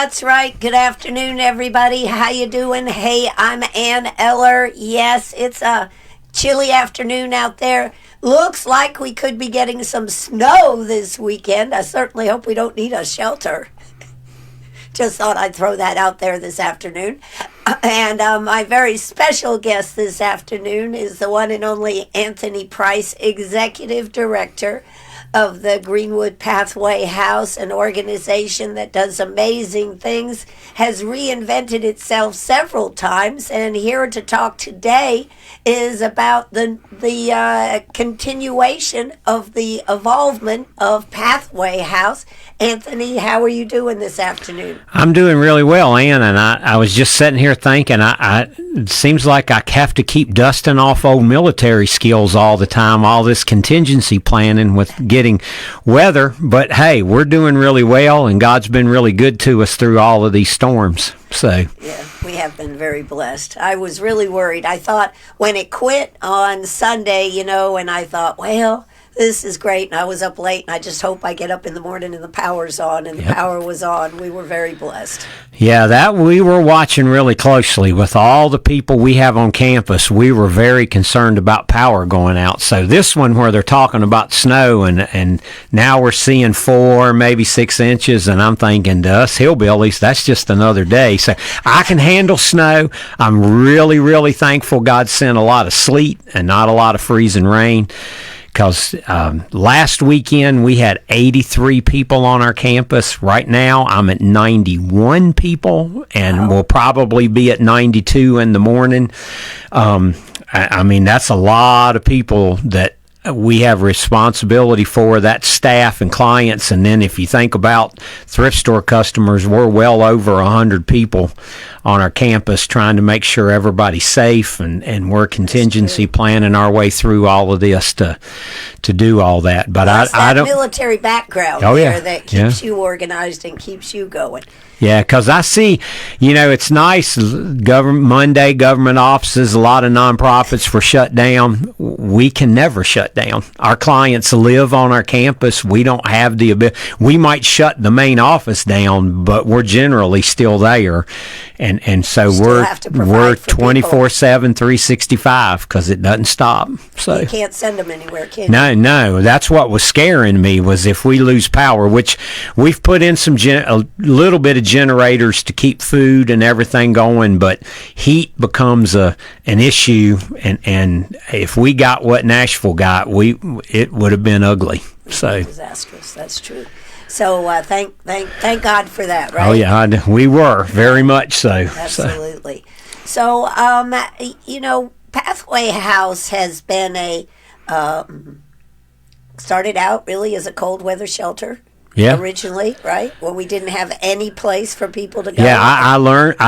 That's right. Good afternoon, everybody. How you doing? Hey, I'm Ann Eller. Yes, it's a chilly afternoon out there. Looks like we could be getting some snow this weekend. I certainly hope we don't need a shelter. Just thought I'd throw that out there this afternoon. And my very special guest this afternoon is the one and only Anthony Price, Executive Director of the Greenwood Pathway House, an organization that does amazing things, has reinvented itself several times, and here to talk today is about the continuation of the evolvement of Pathway House. Anthony, how are you doing this afternoon? I'm doing really well, Ann, and I was just sitting here thinking, it seems like I have to keep dusting off old military skills all the time, all this contingency planning with getting weather, but hey, we're doing really well, and God's been really good to us through all of these storms. So yeah, we have been very blessed. I was really worried. I thought when it quit on Sunday, and I thought, well, this is great, and I was up late, and I just hope I get up in the morning and the power's on, and the power was on. We were very blessed. Yeah, that we were watching really closely with all the people we have on campus. We were very concerned about power going out. So this one where they're talking about snow, and now we're seeing 4, maybe 6 inches, and I'm thinking, to us hillbillies, that's just another day. So I can handle snow. I'm really, really thankful God sent a lot of sleet and not a lot of freezing rain. Because last weekend we had 83 people on our campus. Right now I'm at 91 people, and we'll probably be at 92 in the morning. I mean, that's a lot of people that we have responsibility for, that staff and clients. And then if you think about thrift store customers, we're well over 100 people on our campus trying to make sure everybody's safe, and we're contingency planning our way through all of this to do all that. But I don't military background that keeps you organized and keeps you going. Yeah, because I see, it's nice. Monday, government offices, a lot of nonprofits were shut down. We can never shut down. Our clients live on our campus. We don't have the ability. We might shut the main office down, but we're generally still there. And so we're 24/7, 365 because it doesn't stop. So you can't send them anywhere, can you? No. That's what was scaring me, was if we lose power, which we've put in a little bit of generators to keep food and everything going, but heat becomes an issue, and if we got what Nashville got, it would have been ugly. So disastrous. That's true. So thank God for that, right? Oh yeah, we were very much so. Absolutely. So Pathway House has been started out really as a cold weather shelter. Yeah. Originally, right? When we didn't have any place for people to go. Yeah, I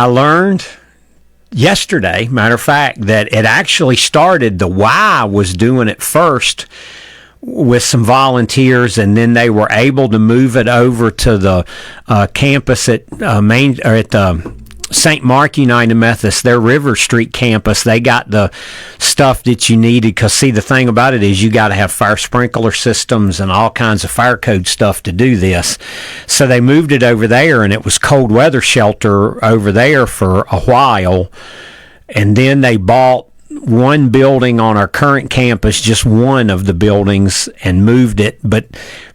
learned yesterday, matter of fact, that it actually started, the Y was doing it first with some volunteers, and then they were able to move it over to the campus at St. Mark United Methodist, their River Street campus. They got the stuff that you needed, because see, the thing about it is you got to have fire sprinkler systems and all kinds of fire code stuff to do this. So they moved it over there, and it was cold weather shelter over there for a while. And then they bought one building on our current campus, just one of the buildings, and moved it. But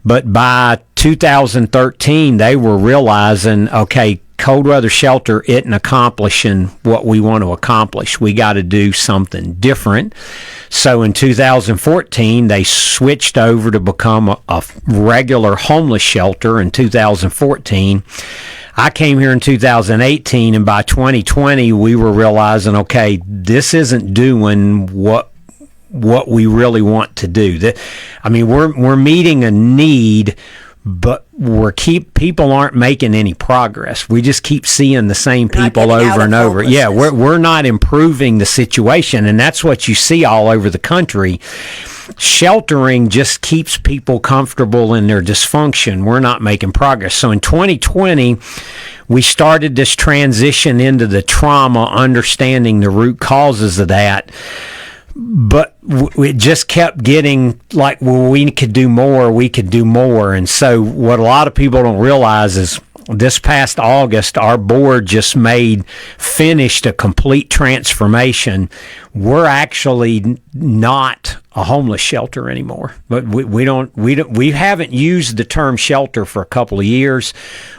by 2013, they were realizing, okay, cold weather shelter isn't accomplishing what we want to accomplish. We got to do something different. So in 2014, they switched over to become a regular homeless shelter in 2014. I came here in 2018, and by 2020, we were realizing, okay, this isn't doing what we really want to do. We're meeting a need, but people aren't making any progress. We just keep seeing the same people over and over. Yeah, we're not improving the situation, and that's what you see all over the country. Sheltering just keeps people comfortable in their dysfunction. We're not making progress. So in 2020, we started this transition into the trauma, understanding the root causes of that. But it just kept getting like, well, we could do more. And so what a lot of people don't realize is this past August, our board just finished a complete transformation. We're actually not a homeless shelter anymore, but we haven't used the term shelter for a couple of years,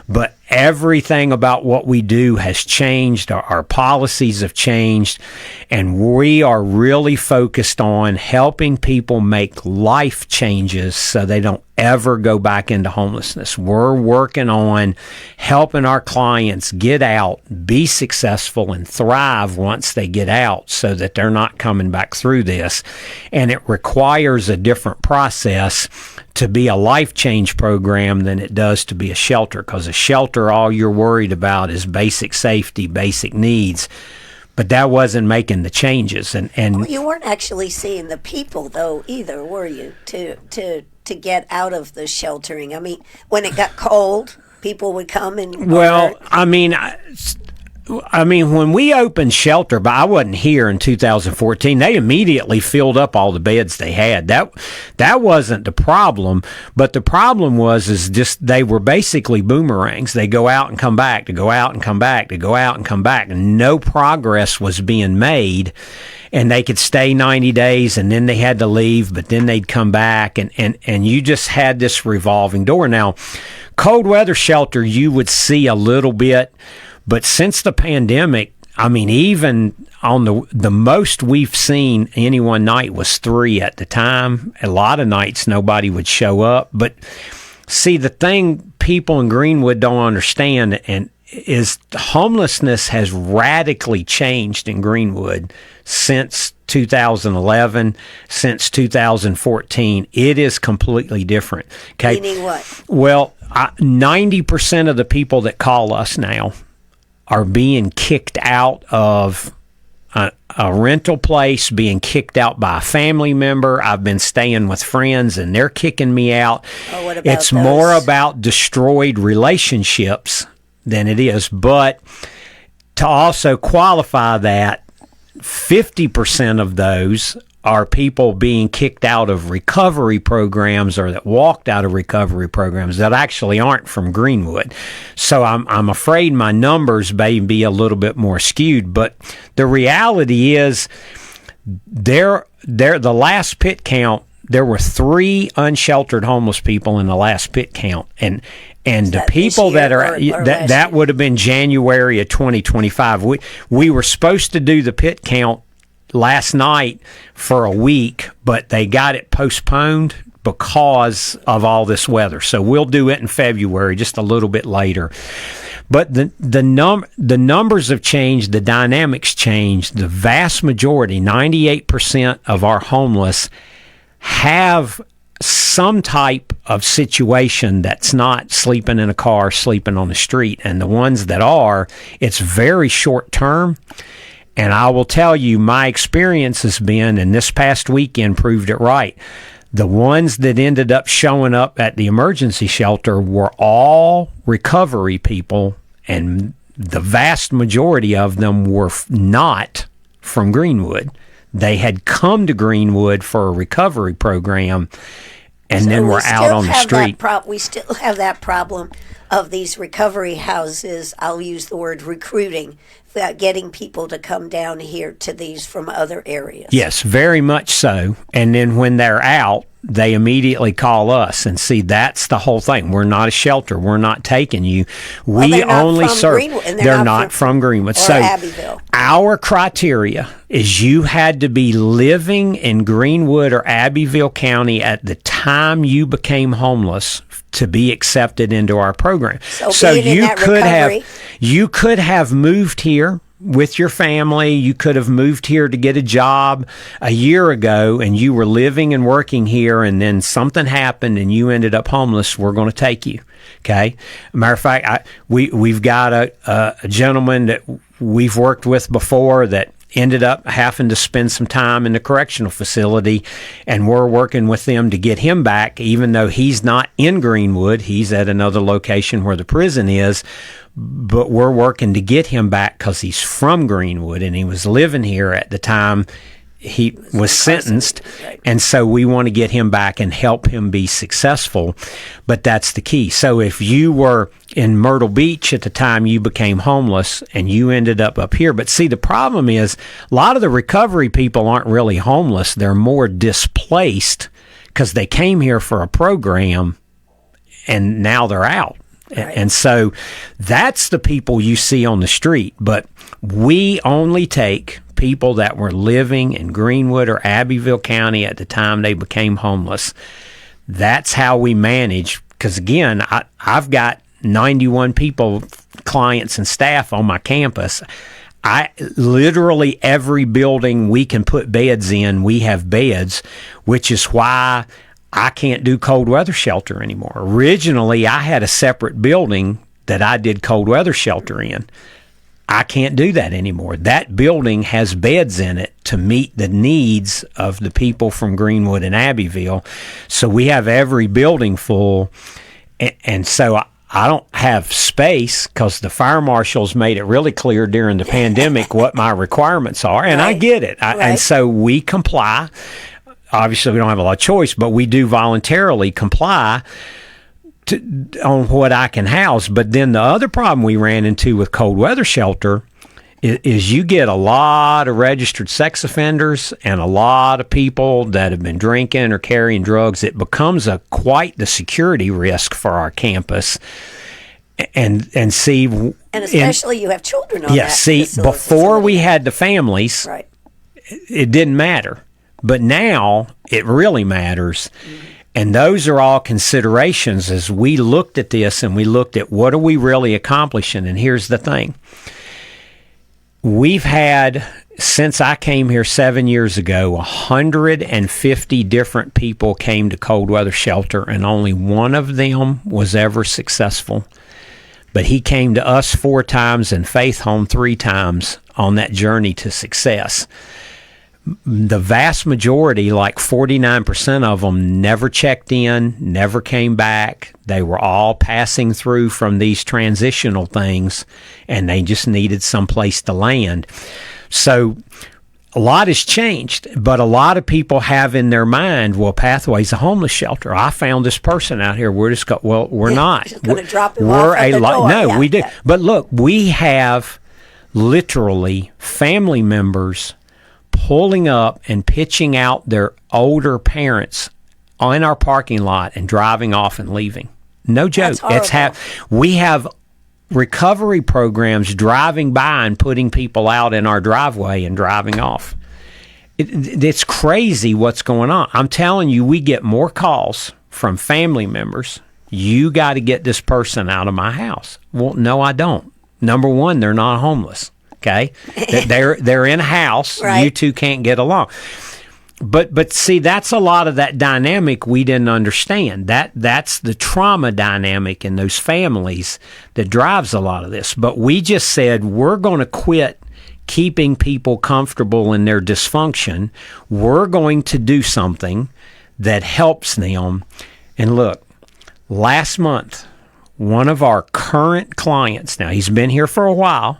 but everything about what we do has changed. Our policies have changed, and we are really focused on helping people make life changes so they don't ever go back into homelessness. We're working on helping our clients get out, be successful, and thrive once they get out so that they're not coming back through this. And it requires a different process to be a life change program than it does to be a shelter, because a shelter, all you're worried about is basic safety, basic needs. But that wasn't making the changes. And well, you weren't actually seeing the people, though, either, were you, to get out of the sheltering? I mean, when it got cold, people would come and... Well, I mean, when we opened shelter, but I wasn't here in 2014, they immediately filled up all the beds they had. That wasn't the problem, but the problem is just they were basically boomerangs. They go out and come back, to go out and come back, to go out and come back, and no progress was being made. And they could stay 90 days, and then they had to leave, but then they'd come back, and you just had this revolving door. Now, cold weather shelter, you would see a little bit, but since the pandemic, I mean, even on the most we've seen any one night was 3 at the time. A lot of nights nobody would show up. But see, the thing people in Greenwood don't understand is homelessness has radically changed in Greenwood since 2011, since 2014. It is completely different. Okay? Meaning what? Well, 90% of the people that call us now are being kicked out of a rental place, being kicked out by a family member. I've been staying with friends, and they're kicking me out. Oh, what about it's those? More about destroyed relationships than it is. But to also qualify that, 50% of those are people being kicked out of recovery programs, or that walked out of recovery programs that actually aren't from Greenwood. So I'm afraid my numbers may be a little bit more skewed, but the reality is the last pit count, there were 3 unsheltered homeless people in the last pit count, and the people that are that would have been January of 2025. We were supposed to do the pit count last night for a week, but they got it postponed because of all this weather. So we'll do it in February, just a little bit later. But the numbers have changed, the dynamics changed. The vast majority, 98% of our homeless, have some type of situation that's not sleeping in a car, sleeping on the street. And the ones that are, it's very short term. And I will tell you, my experience has been, and this past weekend proved it right, the ones that ended up showing up at the emergency shelter were all recovery people, and the vast majority of them were not from Greenwood. They had come to Greenwood for a recovery program, and then were out on the street. We still have that problem of these recovery houses. I'll use the word recruiting, getting people to come down here to these from other areas. Yes, very much so. And then when they're out, they immediately call us, and see, that's the whole thing. We're not a shelter. We're not taking you. We only serve. They're not from Greenwood. Or Abbeville. Our criteria is you had to be living in Greenwood or Abbeville County at the time you became homeless to be accepted into our program. So you could have moved here with your family. You could have moved here to get a job a year ago, and you were living and working here, and then something happened and you ended up homeless. We're going to take you. Okay. Matter of fact, we've got a gentleman that we've worked with before that ended up having to spend some time in the correctional facility, and we're working with them to get him back, even though he's not in Greenwood. He's at another location where the prison is, but we're working to get him back because he's from Greenwood, and he was living here at the time he was sentenced, and so we want to get him back and help him be successful. But that's the key. So if you were in Myrtle Beach at the time you became homeless and you ended up here, but see, the problem is a lot of the recovery people aren't really homeless. They're more displaced because they came here for a program and now they're out. Right. And so that's the people you see on the street. But we only take people that were living in Greenwood or Abbeville County at the time they became homeless. That's how we manage. Because, again, I've got 91 people, clients and staff on my campus. Literally every building we can put beds in, we have beds, which is why I can't do cold weather shelter anymore. Originally, I had a separate building that I did cold weather shelter in. I can't do that anymore. That building has beds in it to meet the needs of the people from Greenwood and Abbeville. So we have every building full. And so I don't have space because the fire marshals made it really clear during the pandemic what my requirements are. And I get it. And so we comply. Obviously, we don't have a lot of choice, but we do voluntarily comply on what I can house. But then the other problem we ran into with cold weather shelter is you get a lot of registered sex offenders and a lot of people that have been drinking or carrying drugs. It becomes quite the security risk for our campus. And see, and especially you have children on that see, before we had the families, it didn't matter. But now it really matters. Mm-hmm. And those are all considerations as we looked at this and we looked at what are we really accomplishing. And here's the thing. We've had, since I came here 7 years ago, 150 different people came to cold weather shelter, and only one of them was ever successful. But he came to us 4 times and Faith Home 3 times on that journey to success. The vast majority, like 49% of them, never checked in, never came back. They were all passing through from these transitional things, and they just needed some place to land. So a lot has changed, but a lot of people have in their mind, well, Pathway's a homeless shelter. I found this person out here. We're just we're not. Just going to drop him off at the door. No, we do. But look, we have literally family members pulling up and pitching out their older parents in our parking lot and driving off and leaving. No joke. We have recovery programs driving by and putting people out in our driveway and driving off. It's crazy what's going on. I'm telling you, we get more calls from family members. You got to get this person out of my house. Well, no, I don't. Number one, they're not homeless. Okay, they're in a house. Right. You two can't get along. But see, that's a lot of that dynamic we didn't understand. That's the trauma dynamic in those families that drives a lot of this. But we just said we're going to quit keeping people comfortable in their dysfunction. We're going to do something that helps them. And look, last month, one of our current clients, now he's been here for a while,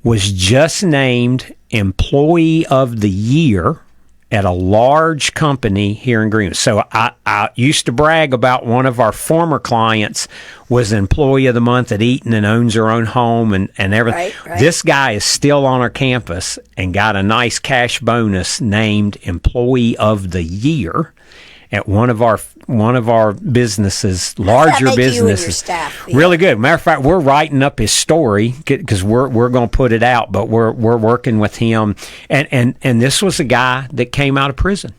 was just named Employee of the Year at a large company here in Greenwood. So I used to brag about one of our former clients was Employee of the Month at Eaton and owns her own home and everything. Right. This guy is still on our campus and got a nice cash bonus named Employee of the Year at one of our businesses, larger businesses. You and your staff feel? Really good. Matter of fact, we're writing up his story because we're going to put it out, but we're working with him. And this was a guy that came out of prison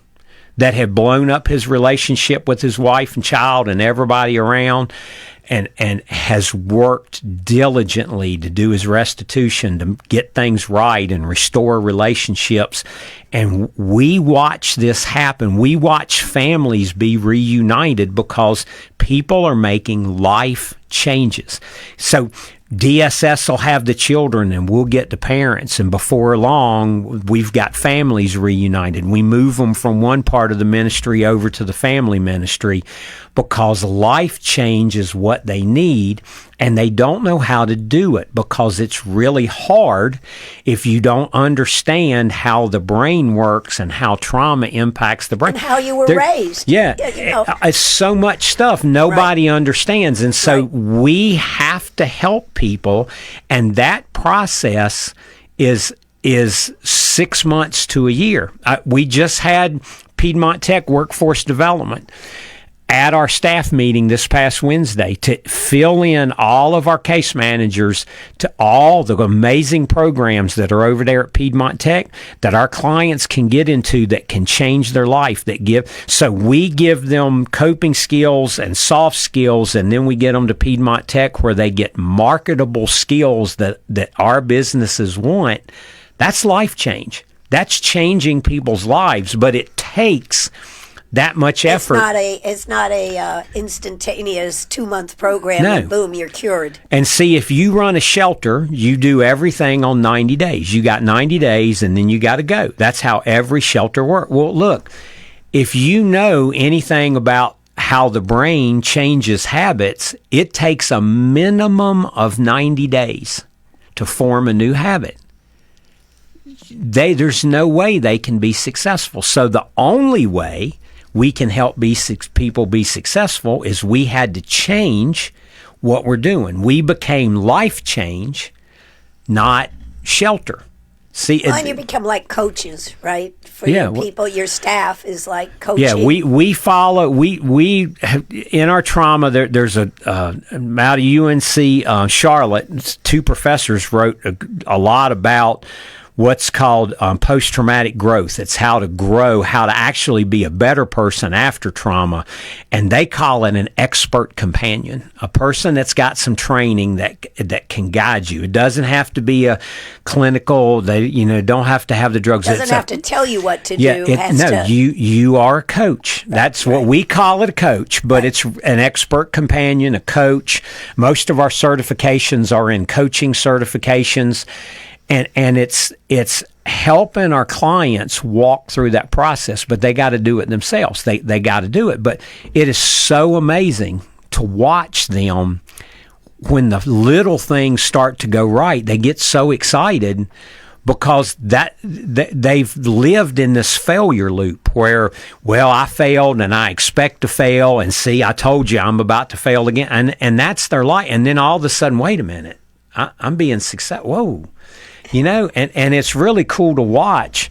that had blown up his relationship with his wife and child and everybody around, and has worked diligently to do his restitution, to get things right and restore relationships. And we watch this happen. We watch families be reunited because people are making life changes. So DSS will have the children and we'll get the parents, and before long we've got families reunited. We move them from one part of the ministry over to the family ministry because life change is what they need. and they don't know how to do it because it's really hard if you don't understand how the brain works and how trauma impacts the brain. And how you were raised. Yeah. It's so much stuff nobody understands. And so we have to help people, and that process is 6 months to a year. We just had Piedmont Tech Workforce Development at our staff meeting this past Wednesday to fill in all of our case managers to all the amazing programs that are over there at Piedmont Tech that our clients can get into that can change their life, so we give them coping skills and soft skills, and then we get them to Piedmont Tech where they get marketable skills that our businesses want. That's life change. That's changing people's lives, but it takes that much effort. It's not a instantaneous 2-month program and boom, you're cured. And see, if you run a shelter, you do everything on 90 days. You got 90 days and then you got to go. That's how every shelter works. Well, look, if you know anything about how the brain changes habits, it takes a minimum of 90 days to form a new habit. There's no way they can be successful. So the only way we can help people be successful is we had to change what we're doing. We became life change, not shelter. See, and you become like coaches, right? For your people, your staff is like coaching. Yeah, we follow. We in our trauma. There's a out of UNC Charlotte. 2 professors wrote a lot about what's called post-traumatic growth. It's how to grow, how to actually be a better person after trauma. And they call it an expert companion, a person that's got some training that can guide you. It doesn't have to be a clinical, they don't have to have the drugs. It doesn't have to tell you what to do. You are a coach. That's what we call it, a coach, but it's an expert companion, a coach. Most of our certifications are in coaching certifications. And it's helping our clients walk through that process, but they got to do it themselves. They got to do it. But it is so amazing to watch them when the little things start to go right. They get so excited because they've lived in this failure loop where, well, I failed and I expect to fail, and see, I told you I'm about to fail again, and that's their life. And then all of a sudden, wait a minute, I'm being successful. Whoa. And it's really cool to watch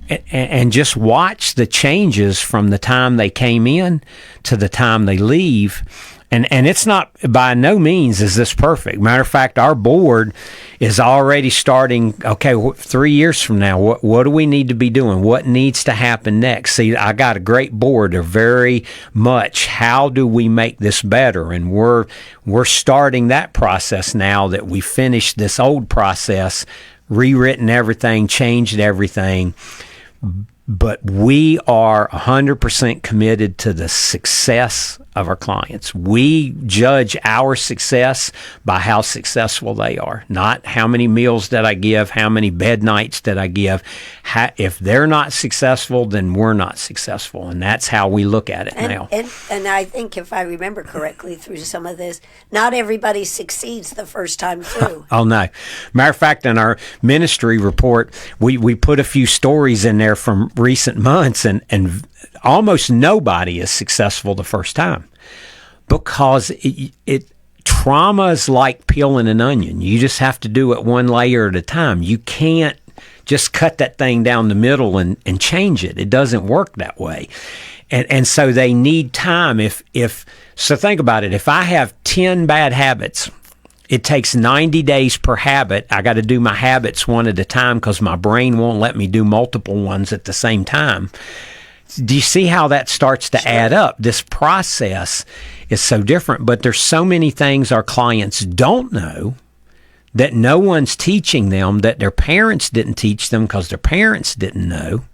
and just watch the changes from the time they came in to the time they leave. And it's not, by no means is this perfect. Matter of fact, our board is already starting, 3 years from now, what do we need to be doing? What needs to happen next? See, I got a great board. They're very much, how do we make this better? And we're starting that process now that we finished this old process, rewritten everything, changed everything. But we are 100% committed to the success of our clients. We judge our success by how successful they are, not how many meals that I give, how many bed nights that I give. If they're not successful, then we're not successful, and that's how we look at it now. And I think, if I remember correctly through some of this, not everybody succeeds the first time through. Oh, no. Matter of fact, in our ministry report, we put a few stories in there from recent months, and almost nobody is successful the first time, because trauma is like peeling an onion. You just have to do it one layer at a time. You can't just cut that thing down the middle and change it. It doesn't work that way. And so they need time. So think about it. If I have 10 bad habits, it takes 90 days per habit. I got to do my habits one at a time because my brain won't let me do multiple ones at the same time. Do you see how that starts to add up? This process is so different, but there's so many things our clients don't know that no one's teaching them, that their parents didn't teach them because their parents didn't know.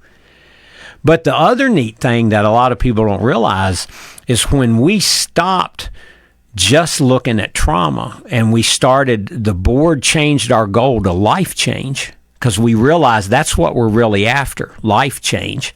But the other neat thing that a lot of people don't realize is when we stopped just looking at trauma and the board changed our goal to life change, because we realized that's what we're really after, life change.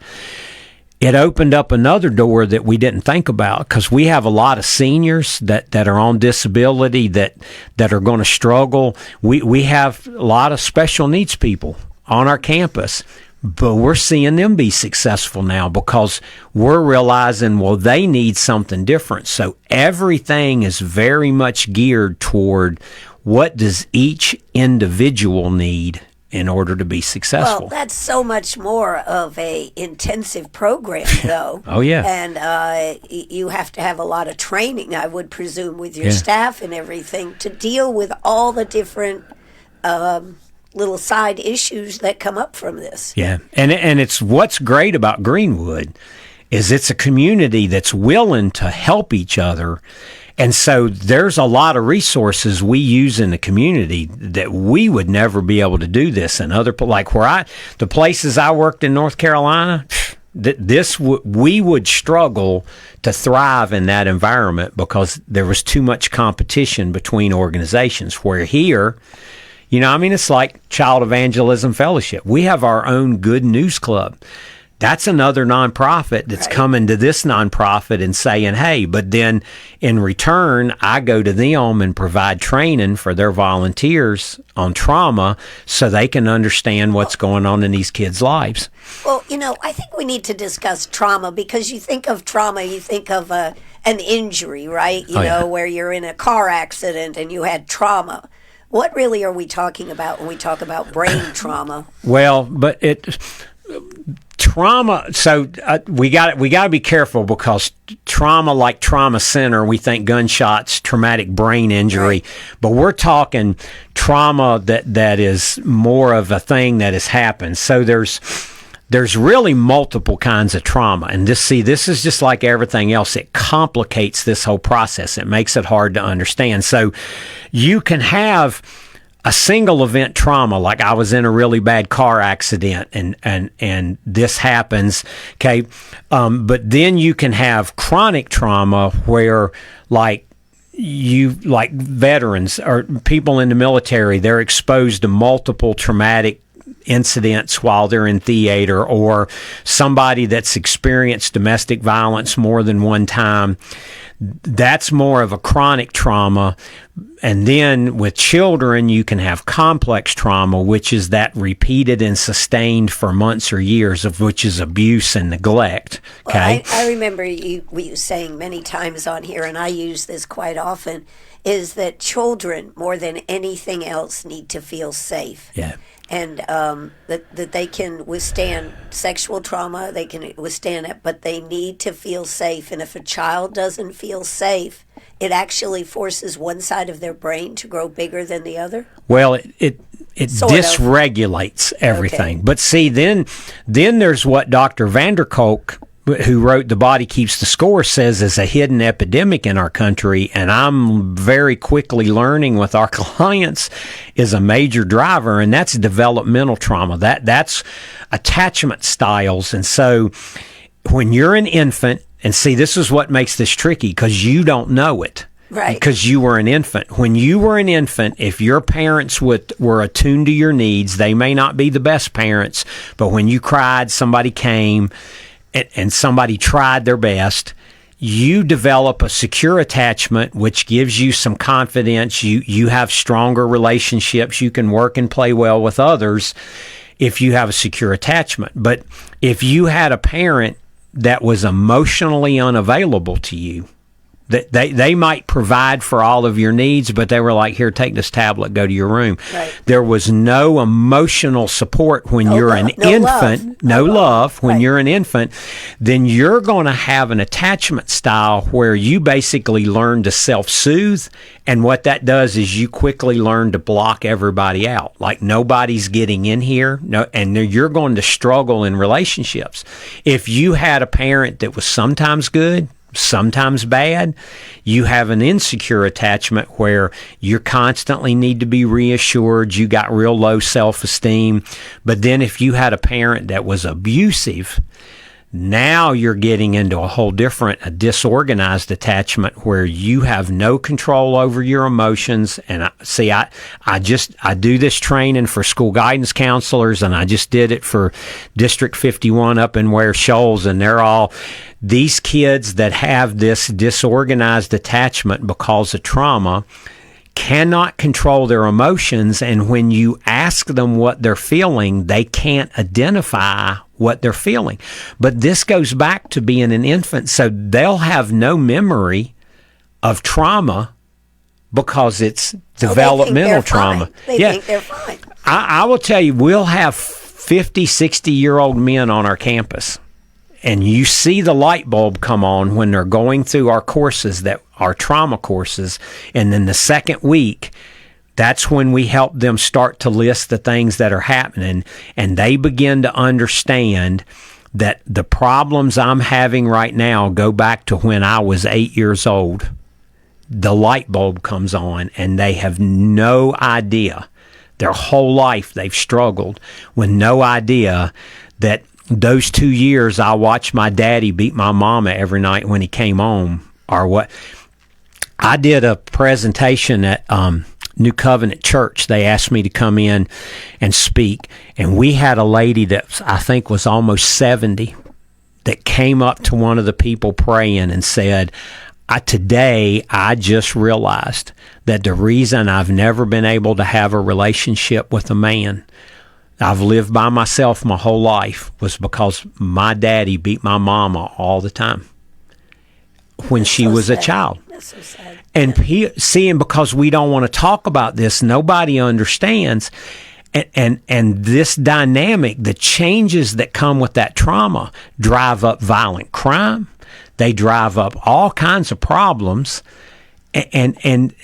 it opened up another door that we didn't think about, because we have a lot of seniors that are on disability that are going to struggle. We have a lot of special needs people on our campus, but we're seeing them be successful now because we're realizing, well, they need something different. So everything is very much geared toward what does each individual need in order to be successful. Well, that's so much more of a intensive program, though. Oh, yeah. And you have to have a lot of training, I would presume, with your staff and everything to deal with all the different little side issues that come up from this. Yeah, and it's what's great about Greenwood is it's a community that's willing to help each other. And so there's a lot of resources we use in the community that we would never be able to do this in other, like the places I worked in North Carolina, we would struggle to thrive in that environment because there was too much competition between organizations. Where here, it's like Child Evangelism Fellowship. We have our own Good News Club. That's another nonprofit that's coming to this nonprofit and saying, hey, but then in return, I go to them and provide training for their volunteers on trauma so they can understand what's going on in these kids' lives. Well, I think we need to discuss trauma, because you think of trauma, you think of an injury, right? Where you're in a car accident and you had trauma. What really are we talking about when we talk about brain trauma? Well, but trauma. So we got to be careful, because trauma, like trauma center, we think gunshots, traumatic brain injury, right. But we're talking trauma that is more of a thing that has happened. So there's really multiple kinds of trauma, and this is just like everything else. It complicates this whole process. It makes it hard to understand. So you can have a single event trauma, like I was in a really bad car accident and this happens, okay? But then you can have chronic trauma where, like veterans or people in the military, they're exposed to multiple traumatic incidents while they're in theater, or somebody that's experienced domestic violence more than one time. That's more of a chronic trauma. And then with children, you can have complex trauma, which is that repeated and sustained for months or years, of which is abuse and neglect. Okay. Well, I remember we saying many times on here, and I use this quite often, is that children, more than anything else, need to feel safe. Yeah. And that they can withstand sexual trauma, they can withstand it, but they need to feel safe. And if a child doesn't feel safe, it actually forces one side of their brain to grow bigger than the other. Well, it dysregulates everything. Okay. But see, then there's what Dr. Vanderkolk, who wrote The Body Keeps the Score, says is a hidden epidemic in our country, and I'm very quickly learning with our clients is a major driver, and that's developmental trauma. That's attachment styles. And so when you're an infant, and see, this is what makes this tricky, because you don't know it. Right. Because you were an infant. When you were an infant, if your parents were attuned to your needs, they may not be the best parents, but when you cried, somebody came, and somebody tried their best, you develop a secure attachment, which gives you some confidence. You have stronger relationships. You can work and play well with others if you have a secure attachment. But if you had a parent that was emotionally unavailable to you, that they might provide for all of your needs, but they were like, here, take this tablet, go to your room. Right. There was no emotional support when you're an infant, no love when you're an infant, then you're going to have an attachment style where you basically learn to self-soothe, and what that does is you quickly learn to block everybody out. Like, nobody's getting in here, and you're going to struggle in relationships. If you had a parent that was sometimes good, sometimes bad, you have an insecure attachment where you constantly need to be reassured. You got real low self-esteem. But then if you had a parent that was abusive, Now you're getting into a whole different, a disorganized attachment where you have no control over your emotions. And I do this training for school guidance counselors, and I just did it for District 51 up in Ware Shoals, and they're all these kids that have this disorganized attachment because of trauma cannot control their emotions, and when you ask them what they're feeling, they can't identify what they're feeling. But this goes back to being an infant, so they'll have no memory of trauma because it's developmental trauma. They think they're fine. I will tell you, we'll have 50, 60-year-old men on our campus, and you see the light bulb come on when they're going through our courses, that our trauma courses, and then the second week, that's when we help them start to list the things that are happening, and they begin to understand that the problems I'm having right now go back to when I was 8 years old. The light bulb comes on, and they have no idea. Their whole life they've struggled with no idea that those 2 years I watched my daddy beat my mama every night when he came home, or what. I did a presentation at New Covenant Church. They asked me to come in and speak, and we had a lady that I think was almost 70 that came up to one of the people praying and said, today I just realized that the reason I've never been able to have a relationship with a man, I've lived by myself my whole life, was because my daddy beat my mama all the time when she was a child. That's so sad. And seeing, because we don't want to talk about this, nobody understands. And this dynamic, the changes that come with that trauma, drive up violent crime. They drive up all kinds of problems. And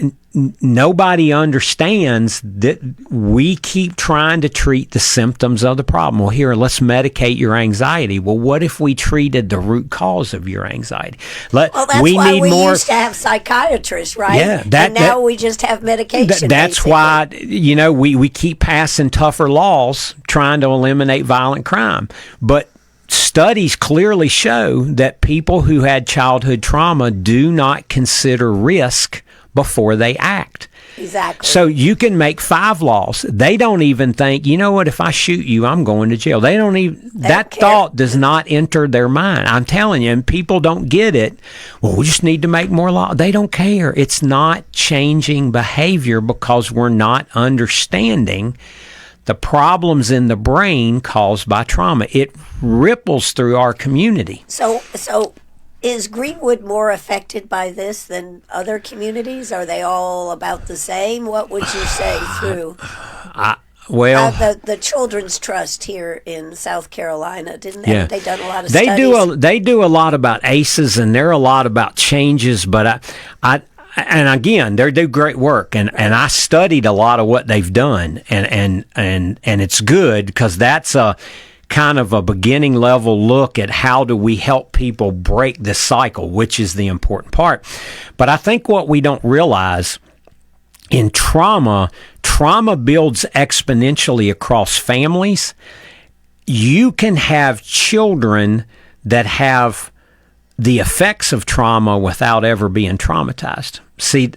nobody understands that we keep trying to treat the symptoms of the problem. Well, here, let's medicate your anxiety. Well, what if we treated the root cause of your anxiety? That's why we used to have psychiatrists, right? Yeah. And now we just have medication. That's why, we keep passing tougher laws trying to eliminate violent crime. But studies clearly show that people who had childhood trauma do not consider risk before they act. Exactly. So you can make 5 laws. They don't even think, you know what, if I shoot you, I'm going to jail. They don't even, that thought does not enter their mind. I'm telling you, and people don't get it. Well, we just need to make more law. They don't care. It's not changing behavior because we're not understanding the problems in the brain caused by trauma. It ripples through our community. So is Greenwood more affected by this than other communities? Are they all about the same? What would you say through? The Children's Trust here in South Carolina, didn't they? Yeah. They done a lot of studies. They do a lot about ACEs, and they're a lot about changes. But and again, they do great work, and I studied a lot of what they've done, and it's good because that's a kind of a beginning level look at how do we help people break this cycle, which is the important part. But I think what we don't realize in trauma builds exponentially across families. You can have children that have the effects of trauma without ever being traumatized. See,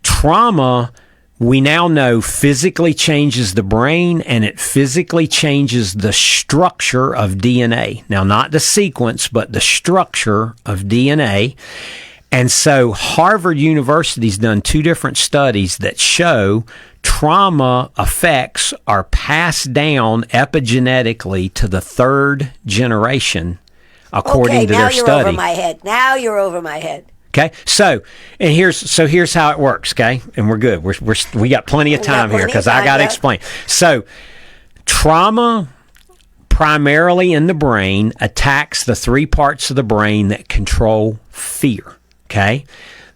trauma, we now know, physically changes the brain, and it physically changes the structure of DNA. Now, not the sequence, but the structure of DNA. And so Harvard University's done 2 different studies that show trauma effects are passed down epigenetically to the 3rd generation, according to their study. Now you're over my head. Okay, so here's how it works. Okay, and we're good. We got plenty of time here because I got to explain. So, trauma, primarily in the brain, attacks the 3 parts of the brain that control fear. Okay,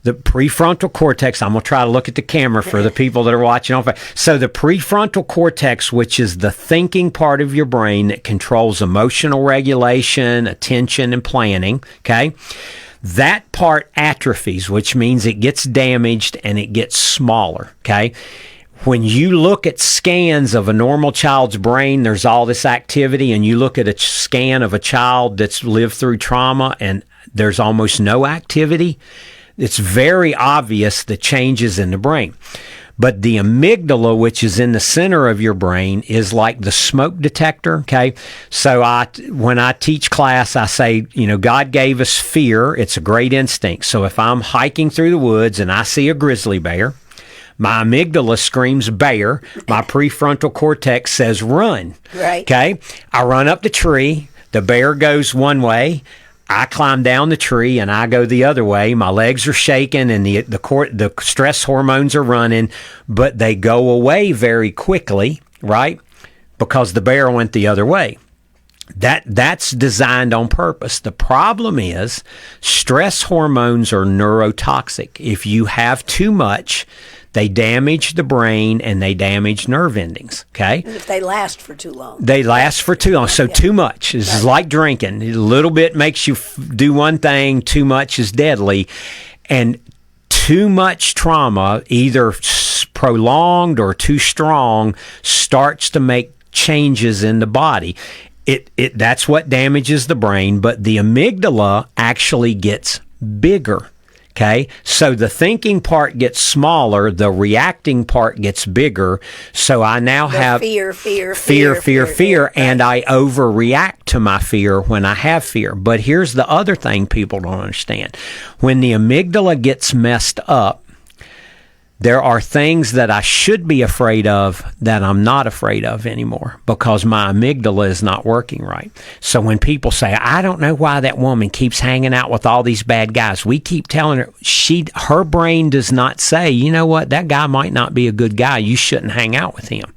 the prefrontal cortex. I'm gonna try to look at the camera for the people that are watching on. So the prefrontal cortex, which is the thinking part of your brain that controls emotional regulation, attention, and planning. Okay. That part atrophies, which means it gets damaged and it gets smaller, okay? when you look at scans of a normal child's brain, there's all this activity, and you look at a scan of a child that's lived through trauma and there's almost no activity. It's very obvious the changes in the brain. But the amygdala, which is in the center of your brain, is like the smoke detector, okay? So when I teach class, I say, God gave us fear. It's a great instinct. So if I'm hiking through the woods and I see a grizzly bear, my amygdala screams bear. My prefrontal cortex says run, right? Okay? I run up the tree. The bear goes one way. I climb down the tree and I go the other way. My legs are shaking and the stress hormones are running, but they go away very quickly, right? Because the bear went the other way. That's designed on purpose. The problem is stress hormones are neurotoxic. If you have too much, they damage the brain and they damage nerve endings, okay? And if they last for too long. They last for too long. So too much is like drinking. A little bit makes you do one thing. Too much is deadly. And too much trauma, either prolonged or too strong, starts to make changes in the body. That's what damages the brain, but the amygdala actually gets bigger. Okay, so the thinking part gets smaller, the reacting part gets bigger. So I now have fear, and I overreact to my fear when I have fear. But here's the other thing people don't understand. When the amygdala gets messed up, there are things that I should be afraid of that I'm not afraid of anymore because my amygdala is not working right. So when people say, I don't know why that woman keeps hanging out with all these bad guys, we keep telling her, her brain does not say, you know what, that guy might not be a good guy. You shouldn't hang out with him.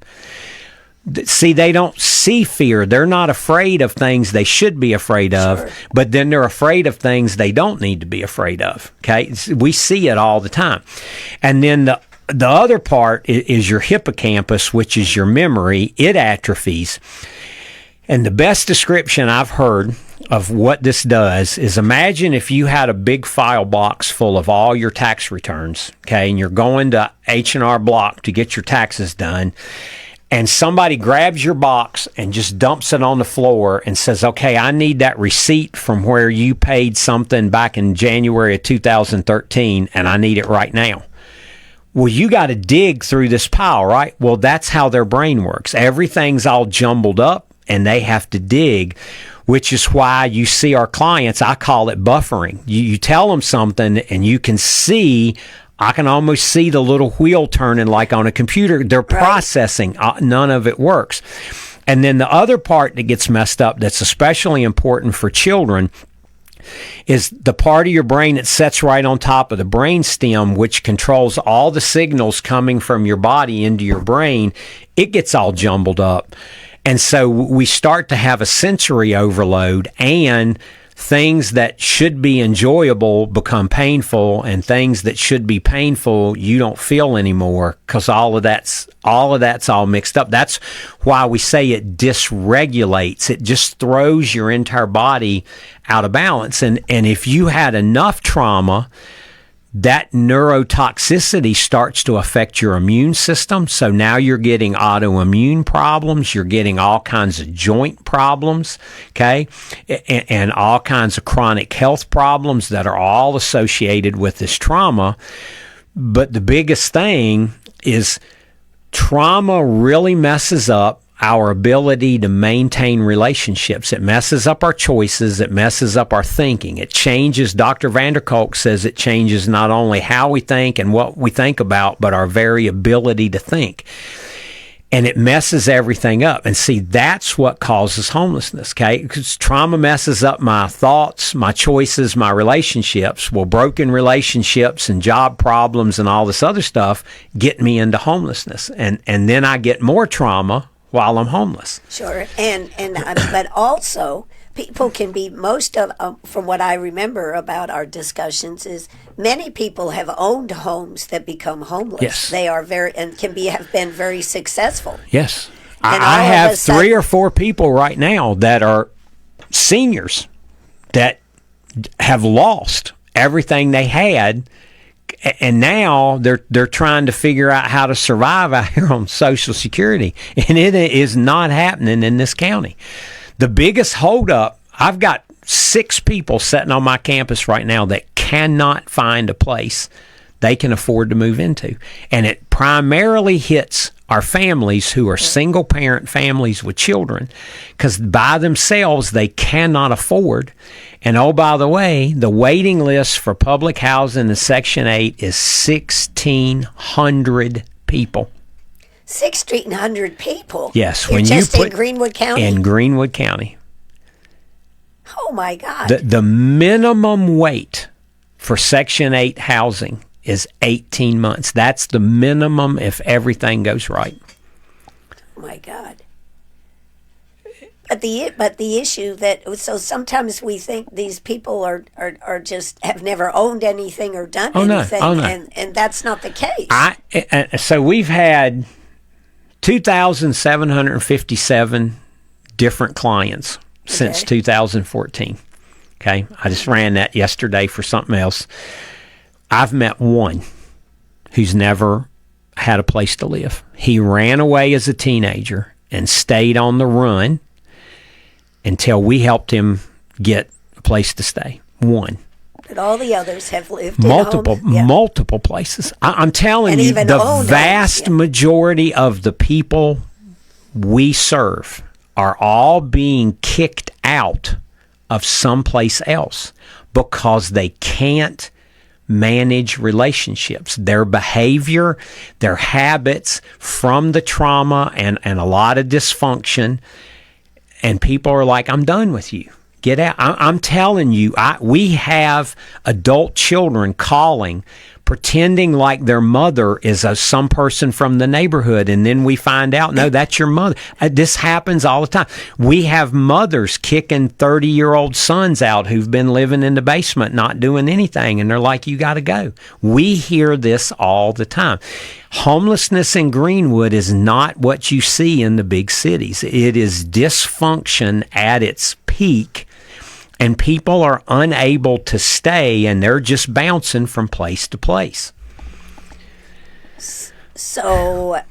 See, they don't see fear. They're not afraid of things they should be afraid of, sure. But then they're afraid of things they don't need to be afraid of. Okay, we see it all the time. And then the other part is your hippocampus, which is your memory. It atrophies. And the best description I've heard of what this does is imagine if you had a big file box full of all your tax returns, okay, and you're going to H&R Block to get your taxes done, and somebody grabs your box and just dumps it on the floor and says, okay, I need that receipt from where you paid something back in January of 2013, and I need it right now. Well, you got to dig through this pile, right? Well, that's how their brain works. Everything's all jumbled up, and they have to dig, which is why you see our clients, I call it buffering. You tell them something, and you can see, I can almost see the little wheel turning like on a computer. They're processing. None of it works. And then the other part that gets messed up that's especially important for children is the part of your brain that sits right on top of the brain stem, which controls all the signals coming from your body into your brain. It gets all jumbled up. And so we start to have a sensory overload, and things that should be enjoyable become painful, and things that should be painful you don't feel anymore because all of that's all mixed up. That's why we say it dysregulates. It just throws your entire body out of balance. And if you had enough trauma, that neurotoxicity starts to affect your immune system. So now you're getting autoimmune problems. You're getting all kinds of joint problems, okay, and all kinds of chronic health problems that are all associated with this trauma. But the biggest thing is trauma really messes up our ability to maintain relationships. It messes up our choices. It messes up our thinking. It changes, Dr. Vanderkolk says it changes not only how we think and what we think about, but our very ability to think. And it messes everything up. And see, that's what causes homelessness, okay? Because trauma messes up my thoughts, my choices, my relationships. Well, broken relationships and job problems and all this other stuff get me into homelessness. And then I get more trauma while I'm homeless. Sure, but also people can be from what I remember about our discussions is many people have owned homes that become homeless. Yes, they are have been very successful. Yes, I have 3 or 4 people right now that are seniors that have lost everything they had. And now they're trying to figure out how to survive out here on Social Security, and it is not happening in this county. The biggest holdup, I've got 6 people sitting on my campus right now that cannot find a place they can afford to move into, and it primarily hits our families who are single parent families with children, because by themselves they cannot afford. And oh, by the way, the waiting list for public housing in Section 8 is 1,600 people. 1,600 people? Yes. When just in Greenwood County? In Greenwood County. Oh, my God. The minimum wait for Section 8 housing is 18 months. That's the minimum if everything goes right. Oh, my God. But the issue so sometimes we think these people are just have never owned anything or done anything, and that's not the case. So we've had 2,757 different clients since 2014. Okay, I just ran that yesterday for something else. I've met one who's never had a place to live. He ran away as a teenager and stayed on the run until we helped him get a place to stay. One. But all the others have lived multiple places. I'm telling you, the vast majority of the people we serve are all being kicked out of someplace else because they can't manage relationships. Their behavior, their habits from the trauma and a lot of dysfunction. And people are like, I'm done with you. Get out. I'm telling you, we have adult children calling, pretending like their mother is some person from the neighborhood. And then we find out, no, that's your mother. This happens all the time. We have mothers kicking 30-year-old sons out who've been living in the basement, not doing anything. And they're like, you got to go. We hear this all the time. Homelessness in Greenwood is not what you see in the big cities. It is dysfunction at its peak, and people are unable to stay, and they're just bouncing from place to place. So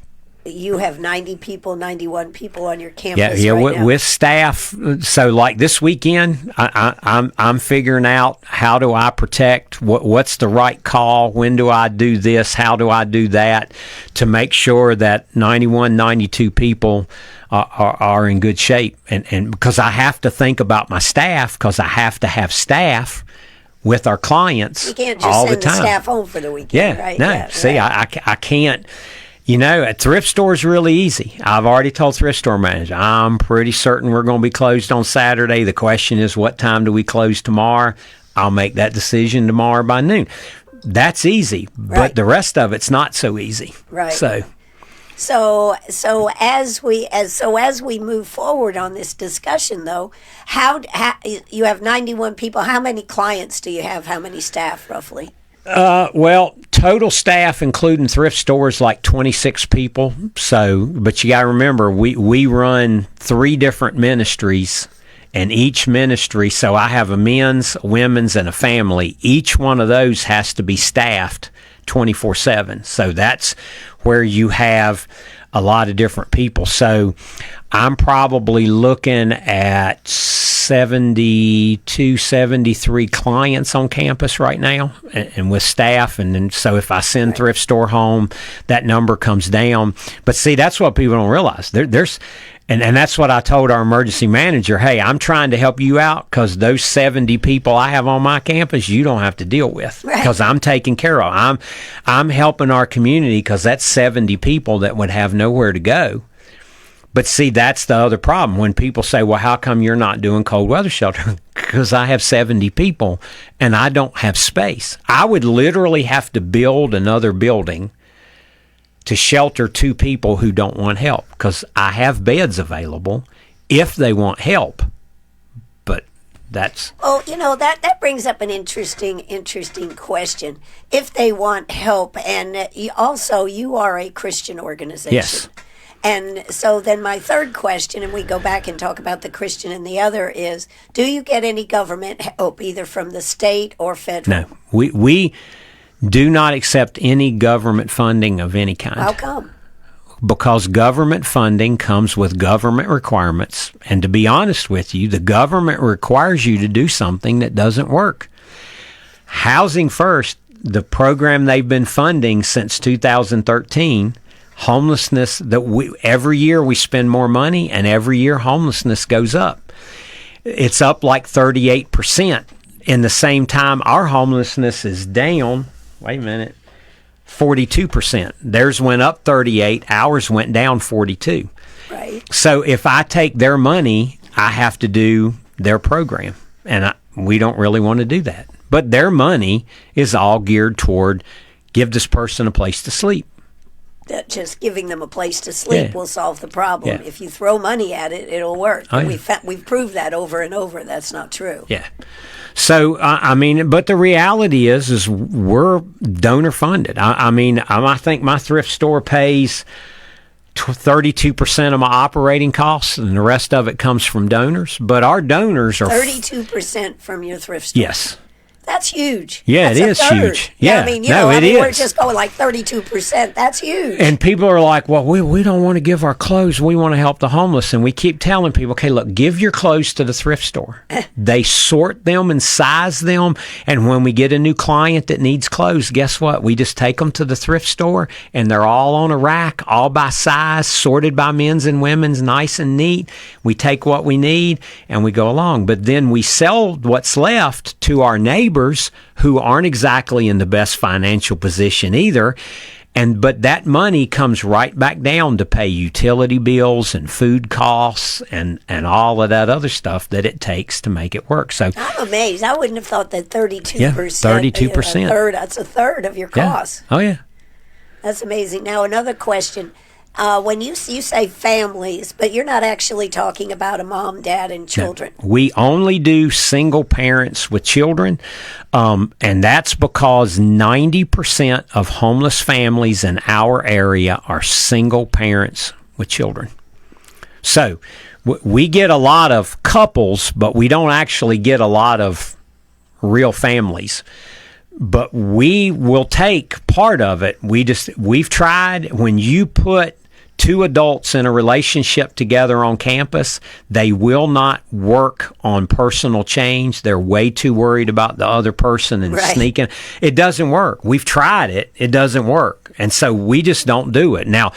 you have 91 people on your campus now. With staff. So like this weekend, I'm figuring out how do I protect, what's the right call, when do I do this, how do I do that, to make sure that 92 people are in good shape. And because I have to think about my staff, because I have to have staff with our clients all the time. You can't just send the staff home for the weekend, right? No. Yeah, see, right. I can't. You know, a thrift store is really easy. I've already told thrift store manager, I'm pretty certain we're going to be closed on Saturday. The question is, what time do we close tomorrow? I'll make that decision tomorrow by noon. That's easy, but the rest of it's not so easy. Right. So as we move forward on this discussion, though, how you have 91 people. How many clients do you have? How many staff, roughly? Well, total staff, including thrift stores, like 26 people. So, but you got to remember, we run 3 different ministries, and each ministry, so I have a men's, a women's, and a family. Each one of those has to be staffed 24/7. So that's where you have a lot of different people. So I'm probably looking at 72, 73 clients on campus right now, and with staff. And then, so if I send thrift store home, that number comes down. But see, that's what people don't realize. There's And that's what I told our emergency manager. Hey, I'm trying to help you out because those 70 people I have on my campus, you don't have to deal with because I'm taking care of. I'm helping our community because that's 70 people that would have nowhere to go. But see, that's the other problem. When people say, well, how come you're not doing cold weather shelter? Because I have 70 people and I don't have space. I would literally have to build another building to shelter 2 people who don't want help because I have beds available if they want help. But that's... Oh, that brings up an interesting question. If they want help, and also you are a Christian organization. Yes. And so then my third question, and we go back and talk about the Christian and the other, is do you get any government help either from the state or federal? No. We do not accept any government funding of any kind. How come? Because government funding comes with government requirements. And to be honest with you, the government requires you to do something that doesn't work. Housing First, the program they've been funding since 2013, homelessness, every year we spend more money, and every year homelessness goes up. It's up like 38%. In the same time, our homelessness is down, 42%. Theirs went up 38, ours went down 42. Right. So if I take their money, I have to do their program, and we don't really want to do that. But their money is all geared toward give this person a place to sleep. That just giving them a place to sleep will solve the problem. Yeah. If you throw money at it, it'll work. Oh, And yeah. we've proved that over and over. That's not true. Yeah. So, but the reality is we're donor funded. I think my thrift store pays 32% of my operating costs, and the rest of it comes from donors. But our donors are 32% from your thrift store. Yes. That's huge. Yeah, That's it a is third. huge. Yeah, it we're is. just going like 32%. That's huge. And people are like, well, we don't want to give our clothes. We want to help the homeless. And we keep telling people, okay, look, give your clothes to the thrift store. They sort them and size them. And when we get a new client that needs clothes, guess what? We just take them to the thrift store, and they're all on a rack, all by size, sorted by men's and women's, nice and neat. We take what we need, and we go along. But then we sell what's left to our neighbors who aren't exactly in the best financial position either. But that money comes right back down to pay utility bills and food costs and all of that other stuff that it takes to make it work. So I'm amazed. I wouldn't have thought that 32%. 32%. That's a third of your costs. Oh, yeah. That's amazing. Now, another question. When you say families, but you're not actually talking about a mom, dad, and children. No, we only do single parents with children, and that's because 90% of homeless families in our area are single parents with children. So we get a lot of couples, but we don't actually get a lot of real families. But we will take part of it. We've tried. When you put two adults in a relationship together on campus, they will not work on personal change. They're way too worried about the other person and sneaking. It doesn't work. We've tried it. It doesn't work. And so we just don't do it. Now,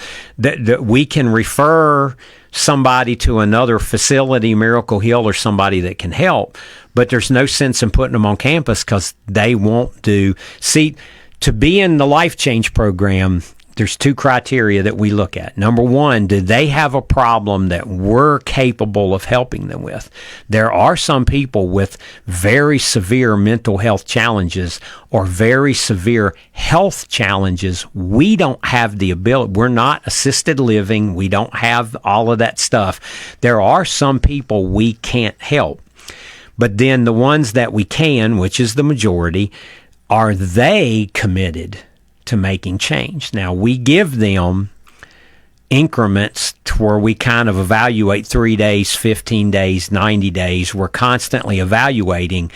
we can refer somebody to another facility, Miracle Hill, or somebody that can help, but there's no sense in putting them on campus because they won't do. See, to be in the Life Change program, there's two criteria that we look at. Number one, do they have a problem that we're capable of helping them with? There are some people with very severe mental health challenges or very severe health challenges. We don't have the ability. We're not assisted living. We don't have all of that stuff. There are some people we can't help. But then the ones that we can, which is the majority, are they committed to making change? Now, we give them increments to where we kind of evaluate 3 days, 15 days, 90 days. We're constantly evaluating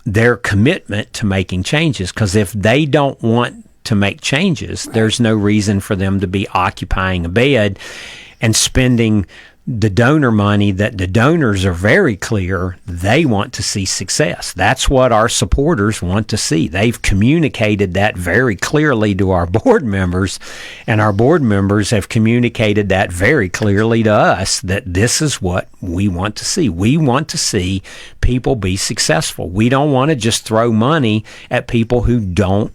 their commitment to making changes, because if they don't want to make changes, there's no reason for them to be occupying a bed and spending the donor money that the donors are very clear they want to see success. That's what our supporters want to see. They've communicated that very clearly to our board members, and our board members have communicated that very clearly to us, that this is what we want to see. We want to see people be successful. We don't want to just throw money at people who don't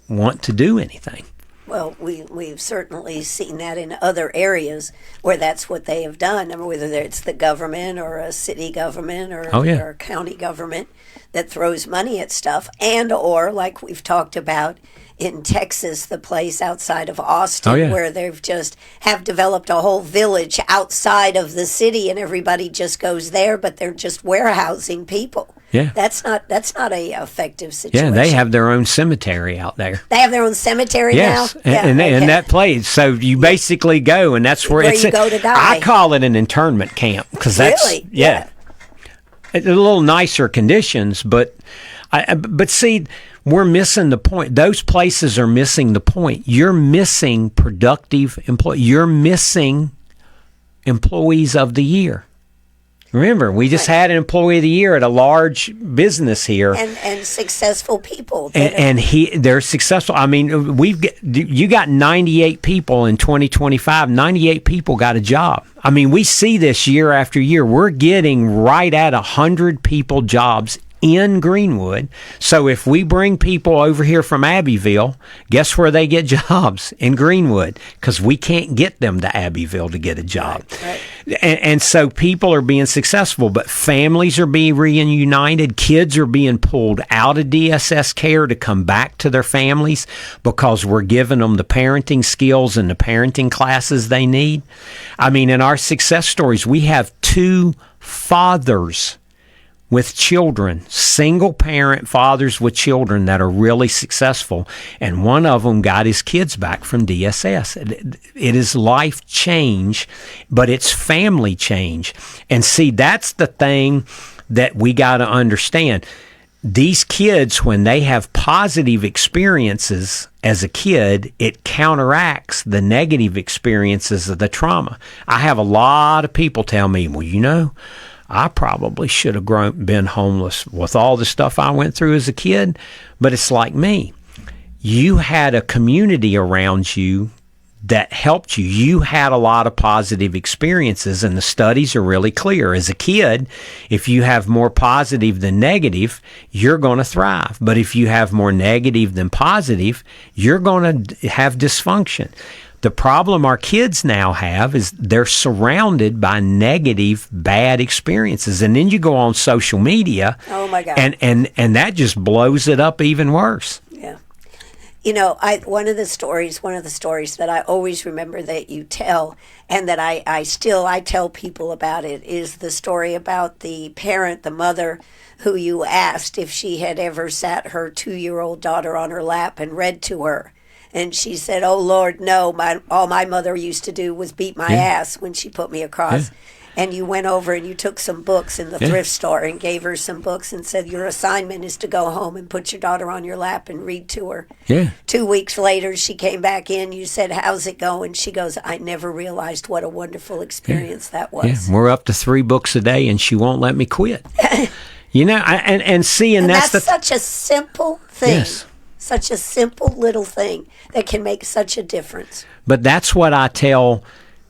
want to do anything. Well, we've certainly seen that in other areas where that's what they have done. I mean, whether it's the government or a city government or a county government that throws money at stuff, and or like we've talked about in Texas, the place outside of Austin, where they've just have developed a whole village outside of the city, and everybody just goes there, but they're just warehousing people. Yeah, that's not a effective situation. Yeah, they have their own cemetery out there. They have their own cemetery now. And that place. So you basically go, and that's where you go to die. I call it an internment camp because that's really? It's a little nicer conditions, but see, we're missing the point. Those places are missing the point. You're missing productive employees. You're missing employees of the year. Remember, we just had an employee of the year at a large business here, and successful people, and they're successful. I mean, you got 98 people in 2025. 98 people got a job. I mean, we see this year after year. We're getting right at 100 people jobs in Greenwood. So if we bring people over here from Abbeville, guess where they get jobs? In Greenwood, because we can't get them to Abbeville to get a job. Right. And so people are being successful, but families are being reunited. Kids are being pulled out of DSS care to come back to their families because we're giving them the parenting skills and the parenting classes they need. I mean, in our success stories, we have 2 fathers with children, single parent fathers with children that are really successful, and one of them got his kids back from DSS. It is life change, but it's family change. And see, that's the thing that we got to understand. These kids, when they have positive experiences as a kid, it counteracts the negative experiences of the trauma. I have a lot of people tell me, well, you know, I probably should have been homeless with all the stuff I went through as a kid, but it's like me. You had a community around you that helped you. You had a lot of positive experiences, and the studies are really clear. As a kid, if you have more positive than negative, you're going to thrive. But if you have more negative than positive, you're going to have dysfunction. The problem our kids now have is they're surrounded by negative, bad experiences. And then you go on social media. Oh, my God. And that just blows it up even worse. Yeah. You know, one of the stories that I always remember that you tell, and that I tell people about it, is the story about the parent, the mother, who you asked if she had ever sat her 2-year-old daughter on her lap and read to her. And she said, "Oh, Lord, no, all my mother used to do was beat my ass when she put me across." Yeah. And you went over and you took some books in the thrift store and gave her some books and said, "Your assignment is to go home and put your daughter on your lap and read to her." Yeah. 2 weeks later, she came back in. You said, "How's it going?" She goes, "I never realized what a wonderful experience that was." Yeah. We're up to 3 books a day, and she won't let me quit. You know, and that's such a simple thing. Yes. Such a simple little thing that can make such a difference. But that's what I tell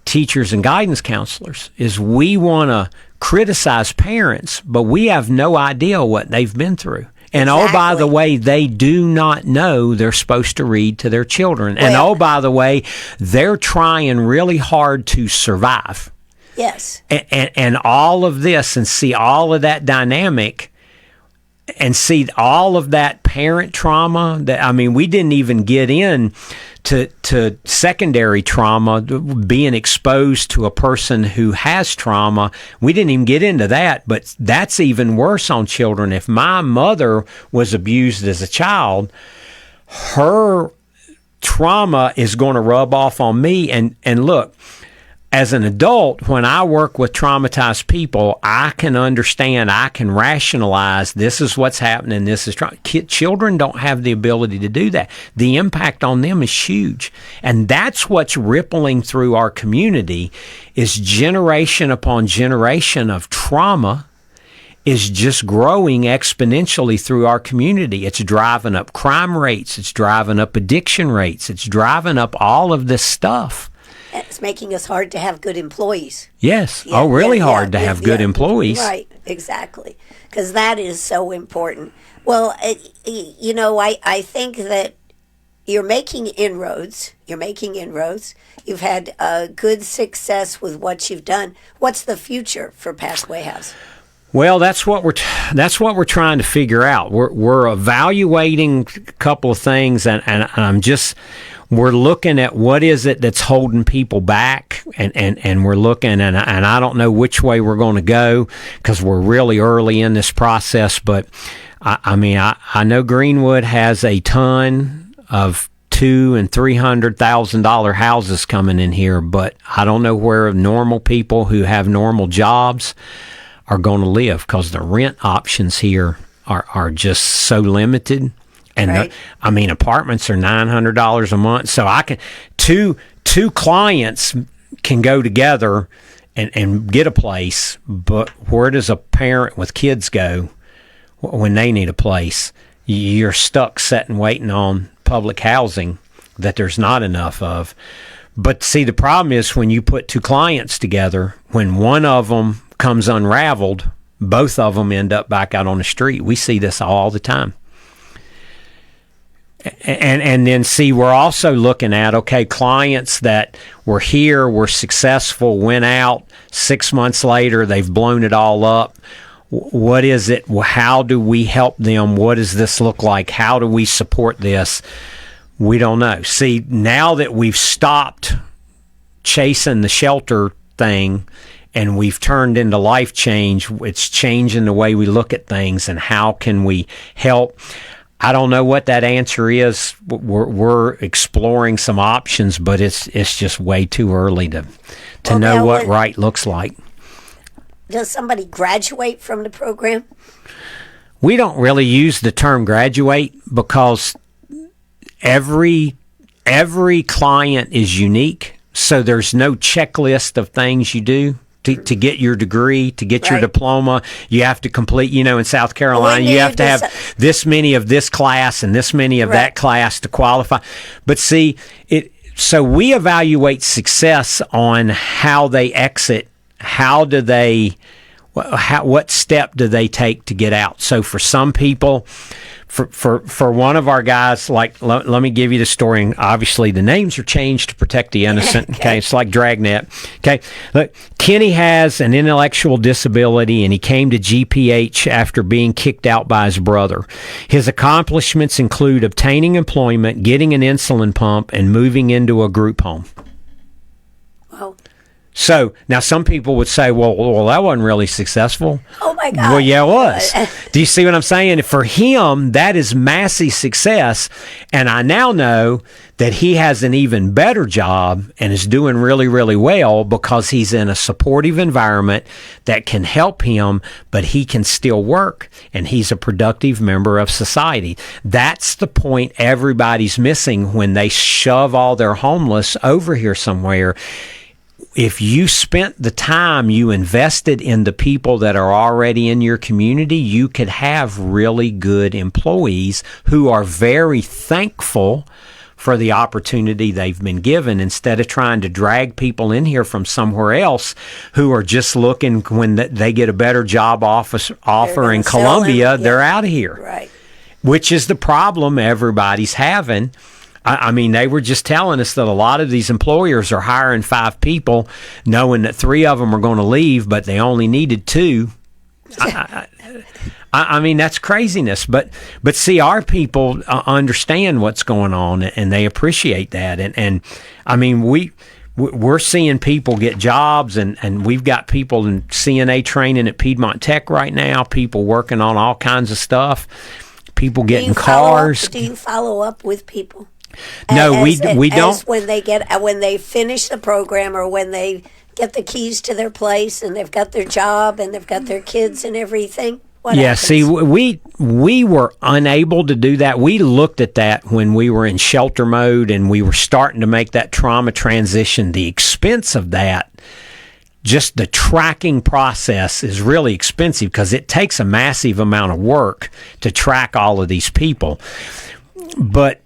teachers and guidance counselors, is we want to criticize parents, but we have no idea what they've been through. And exactly. Oh, by the way, they do not know they're supposed to read to their children. Well, and oh, by the way, they're trying really hard to survive. Yes. And all of this, and see all of that dynamic, and see all of that parent trauma. We didn't even get in to secondary trauma, being exposed to a person who has trauma. We didn't even get into that, but that's even worse on children. If my mother was abused as a child, her trauma is going to rub off on me. And look, as an adult, when I work with traumatized people, I can understand, I can rationalize, this is what's happening, this is trauma. Children don't have the ability to do that. The impact on them is huge. And that's what's rippling through our community, is generation upon generation of trauma is just growing exponentially through our community. It's driving up crime rates, it's driving up addiction rates, it's driving up all of this stuff. It's making us hard to have good employees. Yes. Yeah, really hard to have good employees. Right, exactly. Because that is so important. Well, I think that you're making inroads. You've had good success with what you've done. What's the future for Pathway House? Well, that's what we're trying to figure out. We're evaluating a couple of things, and we're looking at what is it that's holding people back, and we're looking, and I don't know which way we're going to go because we're really early in this process. But I know Greenwood has a ton of $200,000 and $300,000 houses coming in here, but I don't know where normal people who have normal jobs are going to live, because the rent options here are just so limited. And right. Apartments are $900 a month. So I can two clients can go together and get a place. But where does a parent with kids go when they need a place? You're stuck sitting waiting on public housing that there's not enough of. But see, the problem is when you put two clients together, when one of them comes unraveled, both of them end up back out on the street. We see this all the time. And then see, we're also looking at, okay, clients that were here, were successful, went out, 6 months later, they've blown it all up. What is it? How do we help them? What does this look like? How do we support this? We don't know. See, now that we've stopped chasing the shelter thing and we've turned into life change, it's changing the way we look at things and how can we help? I don't know what that answer is. We're exploring some options, but it's just way too early to know what right looks like. Does somebody graduate from the program? We don't really use the term graduate because every client is unique. So there's no checklist of things you do to get your degree, to get your diploma. You have to complete, in South Carolina, you have to have this many of this class and this many of that class to qualify. But see, so we evaluate success on how they exit. What step do they take to get out? So for some people, for one of our guys, like let me give you the story. And obviously, the names are changed to protect the innocent. Okay, it's like Dragnet. Okay, look, Kenny has an intellectual disability, and he came to GPH after being kicked out by his brother. His accomplishments include obtaining employment, getting an insulin pump, and moving into a group home. Wow. So now some people would say, well, that wasn't really successful. Oh, my God. Well, yeah, it was. Do you see what I'm saying? For him, that is massive success. And I now know that he has an even better job and is doing really, really well because he's in a supportive environment that can help him, but he can still work and he's a productive member of society. That's the point everybody's missing when they shove all their homeless over here somewhere. If you spent the time you invested in the people that are already in your community, you could have really good employees who are very thankful for the opportunity they've been given instead of trying to drag people in here from somewhere else who are just looking when they get a better job offer in Columbia, they're out of here. Right. Which is the problem everybody's having. They were just telling us that a lot of these employers are hiring 5 people, knowing that 3 of them are going to leave, but they only needed 2. That's craziness. But see, our people understand what's going on, and they appreciate that. We're seeing people get jobs, and we've got people in CNA training at Piedmont Tech right now, people working on all kinds of stuff, people getting cars. Do you follow up with people? No, we don't. When they finish the program or when they get the keys to their place and they've got their job and they've got their kids and everything. What happens? See, we were unable to do that. We looked at that when we were in shelter mode and we were starting to make that trauma transition. The expense of that, just the tracking process is really expensive because it takes a massive amount of work to track all of these people. But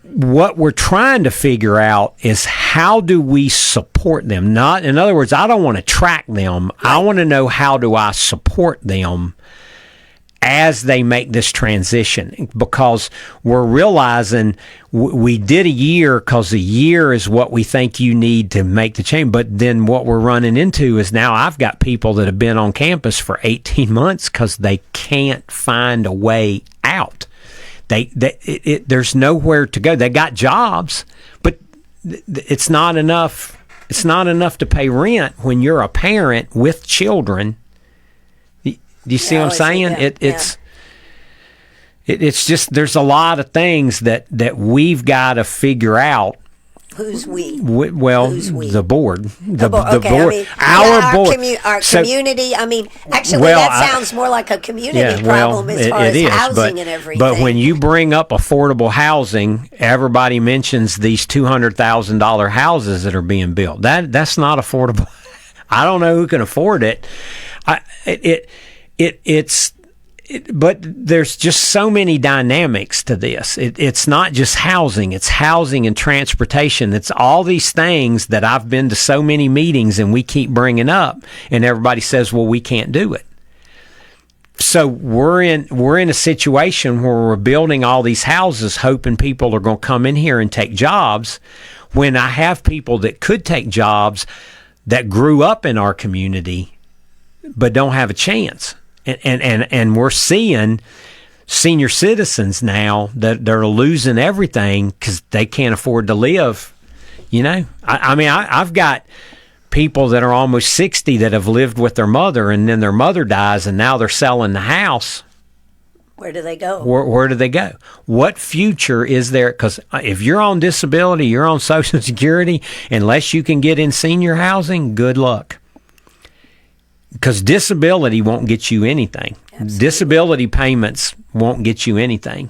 what we're trying to figure out is how do we support them? In other words, I don't want to track them. I want to know how do I support them as they make this transition, because we're realizing we did a year because a year is what we think you need to make the change. But then what we're running into is now I've got people that have been on campus for 18 months because they can't find a way out. There's nowhere to go. They got jobs, but it's not enough. It's not enough to pay rent when you're a parent with children. Do you see what I'm saying? It's just there's a lot of things that we've got to figure out Who's we? Well, Who's we? the board. The board. board. I mean, our board. Our community. I mean, actually, well, that sounds more like a community problem as far as housing and everything. But when you bring up affordable housing, everybody mentions these $200,000 houses that are being built. That's not affordable. I don't know who can afford it. But there's just so many dynamics to this. It's not just housing. It's housing and transportation. It's all these things that I've been to so many meetings and we keep bringing up, and everybody says, well, we can't do it. So we're in a situation where we're building all these houses hoping people are going to come in here and take jobs, when I have people that could take jobs that grew up in our community but don't have a chance. And we're seeing senior citizens now that they're losing everything because they can't afford to live. You know, I've got people that are almost 60 that have lived with their mother, and then their mother dies, and now they're selling the house. Where do they go? Where do they go? What future is there? Because if you're on disability, you're on Social Security, unless you can get in senior housing, good luck. Because disability won't get you anything. Absolutely. Disability payments won't get you anything.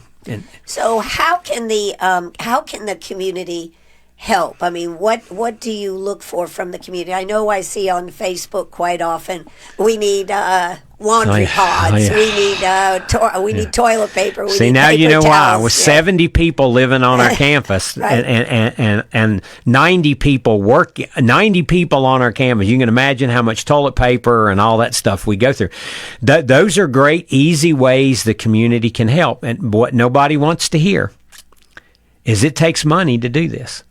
So how can the community help? I mean, what do you look for from the community? I know I see on Facebook quite often, we need laundry pods, we need toilet paper. See, now you know why. With 70 people living on our campus, right. and 90 people on our campus, you can imagine how much toilet paper and all that stuff we go through. Those are great, easy ways the community can help. And what nobody wants to hear is it takes money to do this.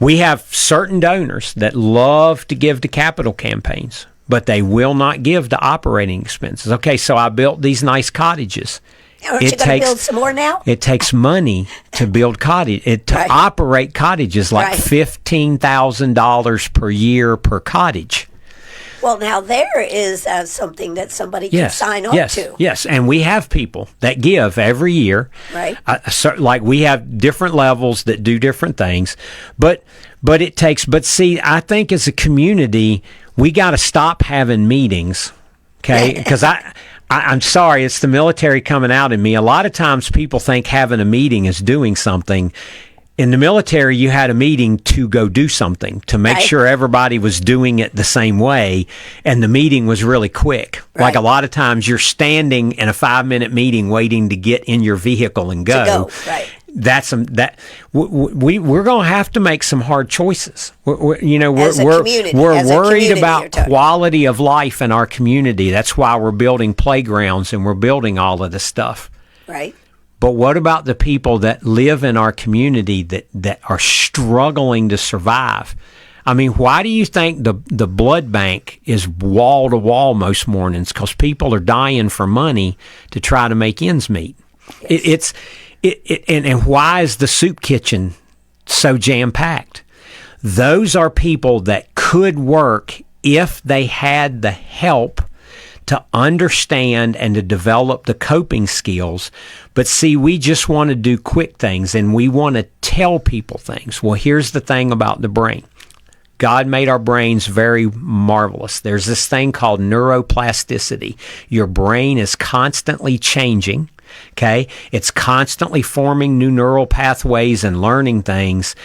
We have certain donors that love to give to capital campaigns, but they will not give to operating expenses. Okay, so I built these nice cottages. Aren't you going to build some more now? It takes money to build operate cottages, like $15,000 per year per cottage. Well, now there is something that somebody can sign up to. Yes, and we have people that give every year. Right. Like we have different levels that do different things, but it takes. But see, I think as a community, we got to stop having meetings, okay? Because I'm sorry, it's the military coming out in me. A lot of times people think having a meeting is doing something. In the military, you had a meeting to go do something, to make sure everybody was doing it the same way, and the meeting was really quick. Right. Like a lot of times you're standing in a 5-minute meeting waiting to get in your vehicle and go. Right. We're going to have to make some hard choices. We're worried about quality of life in our community. That's why we're building playgrounds and we're building all of this stuff. Right. But what about the people that live in our community that are struggling to survive? I mean, why do you think the blood bank is wall to wall most mornings? Because people are dying for money to try to make ends meet. Yes. And why is the soup kitchen so jam packed? Those are people that could work if they had the help to understand and to develop the coping skills. But see, we just want to do quick things and we want to tell people things. Well, here's the thing about the brain. God made our brains very marvelous. There's this thing called neuroplasticity. Your brain is constantly changing, okay? It's constantly forming new neural pathways and learning things,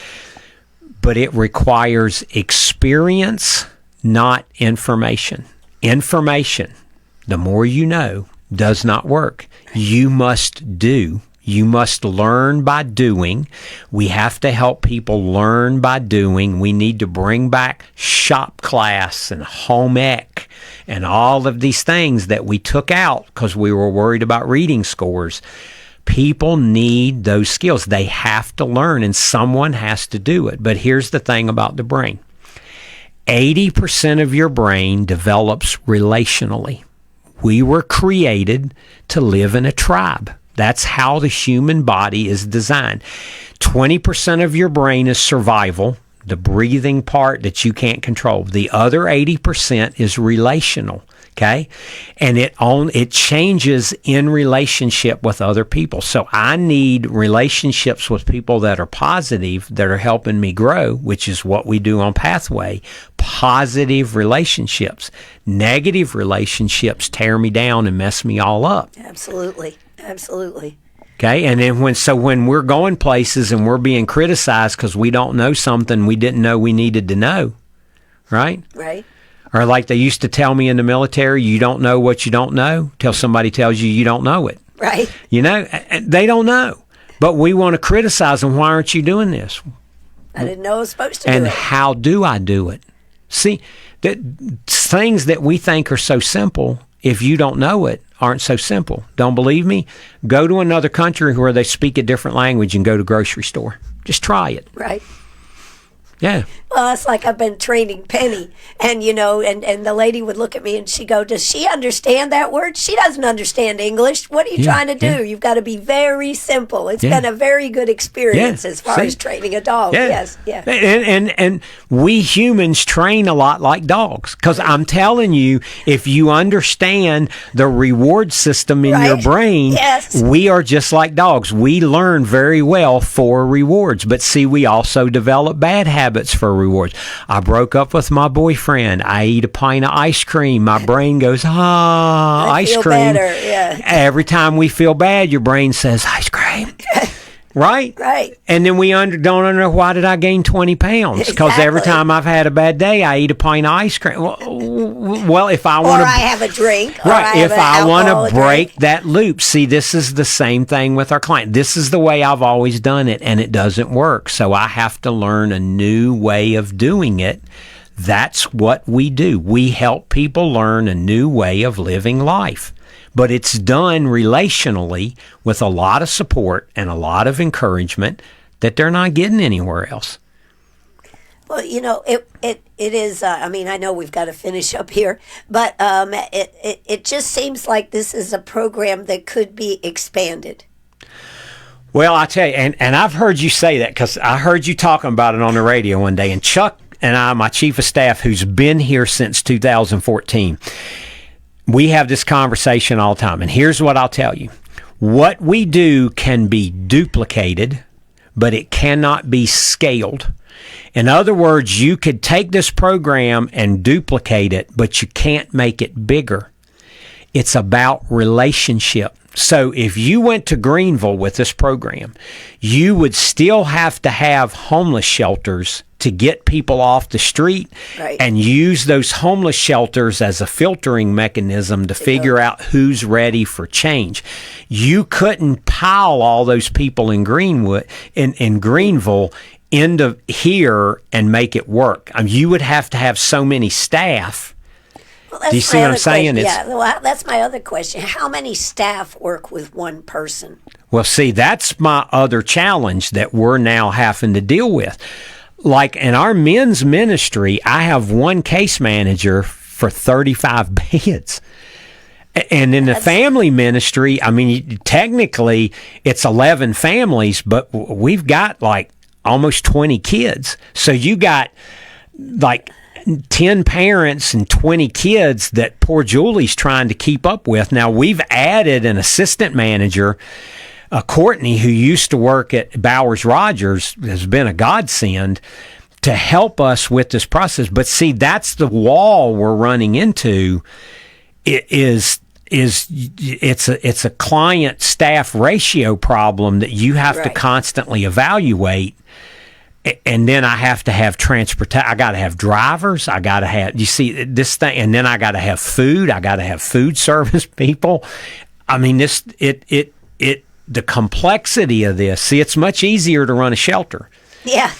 but it requires experience, not information. Information, the more you know, does not work. You must do. You must learn by doing. We have to help people learn by doing. We need to bring back shop class and home ec and all of these things that we took out because we were worried about reading scores. People need those skills. They have to learn, and someone has to do it. But here's the thing about the brain. 80% of your brain develops relationally. We were created to live in a tribe. That's how the human body is designed. 20% of your brain is survival, the breathing part that you can't control. The other 80% is relational. Okay. And it changes in relationship with other people. So I need relationships with people that are positive, that are helping me grow, which is what we do on Pathway. Positive relationships. Negative relationships tear me down and mess me all up. Absolutely. Absolutely. Okay. And then when we're going places and we're being criticized because we don't know something we didn't know we needed to know. Right? Right. Or like they used to tell me in the military, you don't know what you don't know till somebody tells you you don't know it. Right. You know, they don't know. But we want to criticize them. Why aren't you doing this? I didn't know I was supposed to do And it. how do I do it? See, things that we think are so simple, if you don't know it, aren't so simple. Don't believe me? Go to another country where they speak a different language and go to the grocery store. Just try it. Right. Yeah. Well, it's like I've been training Penny, and and the lady would look at me and she go, "Does she understand that word? She doesn't understand English. What are you trying to do? Yeah. You've got to be very simple." It's Yeah. been a very good experience as far as training a dog. Yeah. Yes, yeah. And we humans train a lot like dogs, because I'm telling you, if you understand the reward system in your brain, Yes. we are just like dogs. We learn very well for rewards, but see, we also develop bad habits for rewards. I broke up with my boyfriend. I eat a pint of ice cream. My brain goes, ice feel cream. better, yeah. Every time we feel bad, your brain says ice cream. Right? Right. And then we don't know why did I gain 20 pounds? Because every Exactly. time I've had a bad day, I eat a pint of ice cream. Well, if I Or want to... I have a drink. Or Right. If I want want to break that loop, see, this is the same thing with our client. This is the way I've always done it, and it doesn't work. So I have to learn a new way of doing it. That's what we do. We help people learn a new way of living life. But it's done relationally with a lot of support and a lot of encouragement that they're not getting anywhere else. Well, it is. I mean, I know we've got to finish up here, but it just seems like this is a program that could be expanded. Well, I tell you, and I've heard you say that because I heard you talking about it on the radio one day, and Chuck and I, my chief of staff, who's been here since 2014, we have this conversation all the time. And here's what I'll tell you. What we do can be duplicated, but it cannot be scaled. In other words, you could take this program and duplicate it, but you can't make it bigger. It's about relationship. So if you went to Greenville with this program, you would still have to have homeless shelters to get people off the street, Right. and use those homeless shelters as a filtering mechanism to figure out who's ready for change. You couldn't pile all those people in Greenwood, in Greenville, into here and make it work. I mean, you would have to have so many staff. Well, that's Do you see my what I'm other saying? question. It's- Yeah, well, that's my other question. How many staff work with one person? Well, see, that's my other challenge that we're now having to deal with. Like in our men's ministry, I have one case manager for 35 beds. And in the family ministry, I mean, technically it's 11 families, but we've got like almost 20 kids. So you got like 10 parents and 20 kids that poor Julie's trying to keep up with. Now, we've added an assistant manager, Courtney, who used to work at Bowers Rogers, has been a godsend to help us with this process. But see, that's the wall we're running into. It's a client staff ratio problem that you have to Right. constantly evaluate. And then I have to have transportation. I got to have drivers. I got to have, you see this thing, and then I got to have food. I got to have food service people. I mean, the complexity of this. See, it's much easier to run a shelter. Yeah,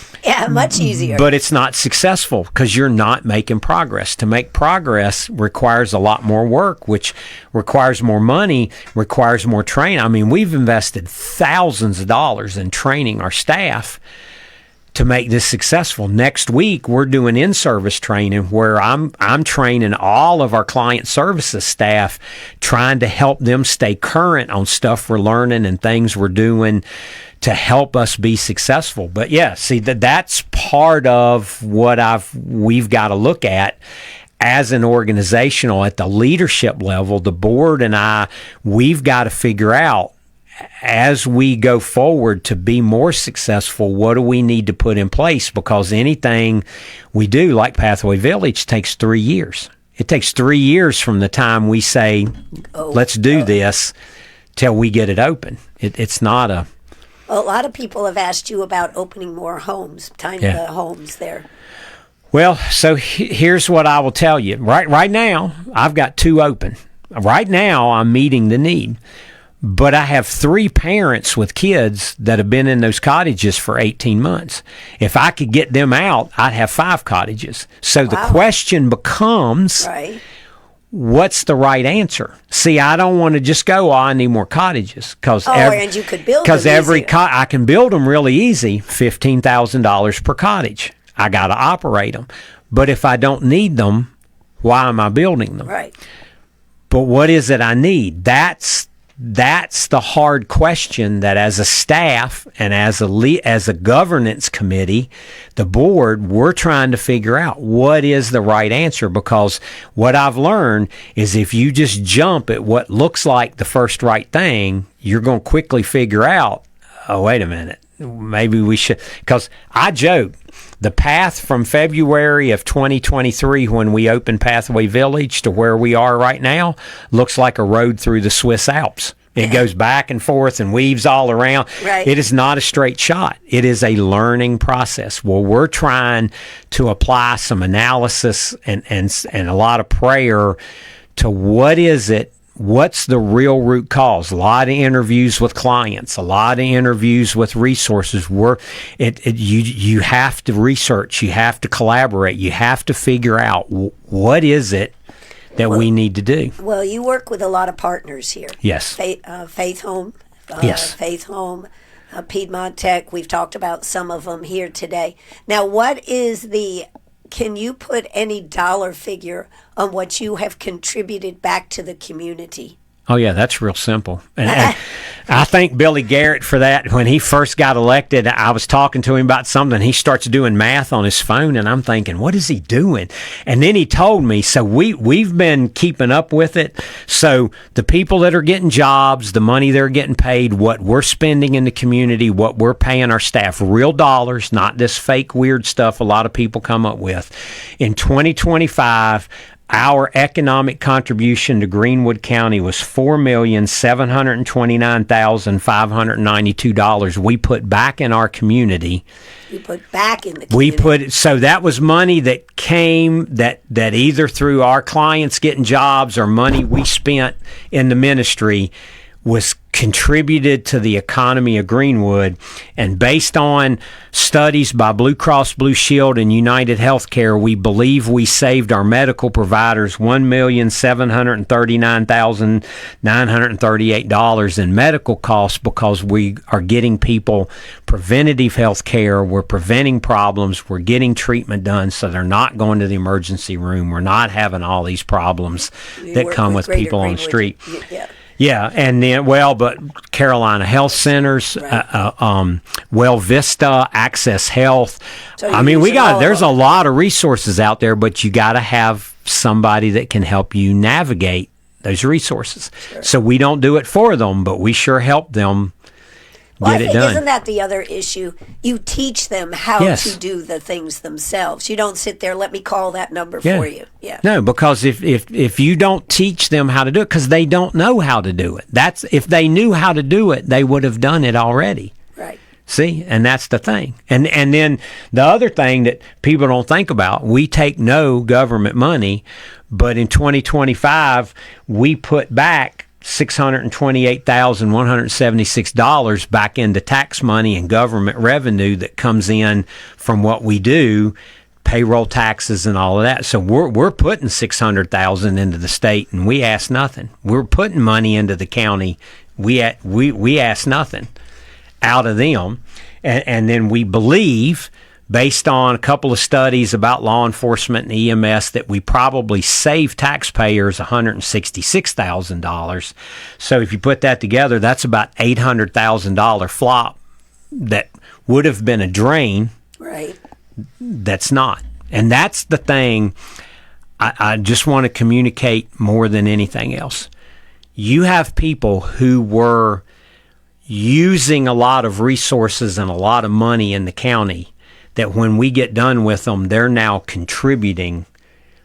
much easier. But it's not successful because you're not making progress. To make progress requires a lot more work, which requires more money, requires more training. I mean, we've invested thousands of dollars in training our staff to make this successful. Next week, we're doing in-service training where I'm training all of our client services staff, trying to help them stay current on stuff we're learning and things we're doing to help us be successful. But yeah, see, that's part of what we've got to look at as an organizational at the leadership level, the board and we've got to figure out as we go forward to be more successful, what do we need to put in place? Because anything we do, like Pathway Village, takes 3 years. It takes 3 years from the time we say, let's do this, till we get it open. It's not a... Well, a lot of people have asked you about opening more homes, tiny homes there. Well, so here's what I will tell you. Right now, I've got 2 open. Right now, I'm meeting the need. But I have 3 parents with kids that have been in those cottages for 18 months. If I could get them out, I'd have 5 cottages. So the question becomes, what's the right answer? See, I don't want to just go, I need more cottages. And you could build them because I can build them really easy, $15,000 per cottage. I got to operate them. But if I don't need them, why am I building them? Right. But what is it I need? That's the hard question that as a staff and as a governance committee, the board, we're trying to figure out what is the right answer. Because what I've learned is if you just jump at what looks like the first right thing, you're going to quickly figure out, oh, wait a minute, maybe we should. Because I joke, the path from February of 2023 when we opened Pathway Village to where we are right now looks like a road through the Swiss Alps. It goes back and forth and weaves all around. Right. It is not a straight shot. It is a learning process. Well, we're trying to apply some analysis and a lot of prayer to what is it. What's the real root cause? A lot of interviews with clients, a lot of interviews with resources. You have to research, you have to collaborate, you have to figure out what is it that we need to do. Well, you work with a lot of partners here. Yes. Faith Home. Yes. Faith Home, Piedmont Tech. We've talked about some of them here today. Now, can you put any dollar figure on what you have contributed back to the community? Oh, yeah, that's real simple. And I thank Billy Garrett for that. When he first got elected, I was talking to him about something. He starts doing math on his phone, and I'm thinking, what is he doing? And then he told me, so we've been keeping up with it. So the people that are getting jobs, the money they're getting paid, what we're spending in the community, what we're paying our staff, real dollars, not this fake weird stuff a lot of people come up with. In 2025, our economic contribution to Greenwood County was $4,729,592. We put back in our community. You put back in the community. So that was money that came that either through our clients getting jobs or money we spent in the ministry was contributed to the economy of Greenwood. And based on studies by Blue Cross Blue Shield and United Healthcare, we believe we saved our medical providers $1,739,938 in medical costs because we are getting people preventative health care. We're preventing problems. We're getting treatment done so they're not going to the emergency room. We're not having all these problems that come with people on the street. Yeah. Yeah, and then, but Carolina Health Centers, right. Well Vista, Access Health. So there's a lot of resources out there, but you got to have somebody that can help you navigate those resources. Sure. So we don't do it for them, but we sure help them get it done. Isn't that the other issue? You teach them how to do the things themselves. You don't sit there, let me call that number for you. Yeah. No, because if you don't teach them how to do it, because they don't know how to do it. If they knew how to do it, they would have done it already. Right. See, and that's the thing. And then the other thing that people don't think about, we take no government money, but in 2025, we put back $628,176 back into tax money and government revenue that comes in from what we do, payroll taxes and all of that. So we're putting $600,000 into the state and we ask nothing. We're putting money into the county. We ask nothing out of them. And then we believe, based on a couple of studies about law enforcement and EMS, that we probably save taxpayers $166,000. So if you put that together, that's about $800,000 flop that would have been a drain. Right. That's not. And that's the thing I just want to communicate more than anything else. You have people who were using a lot of resources and a lot of money in the county that when we get done with them, they're now contributing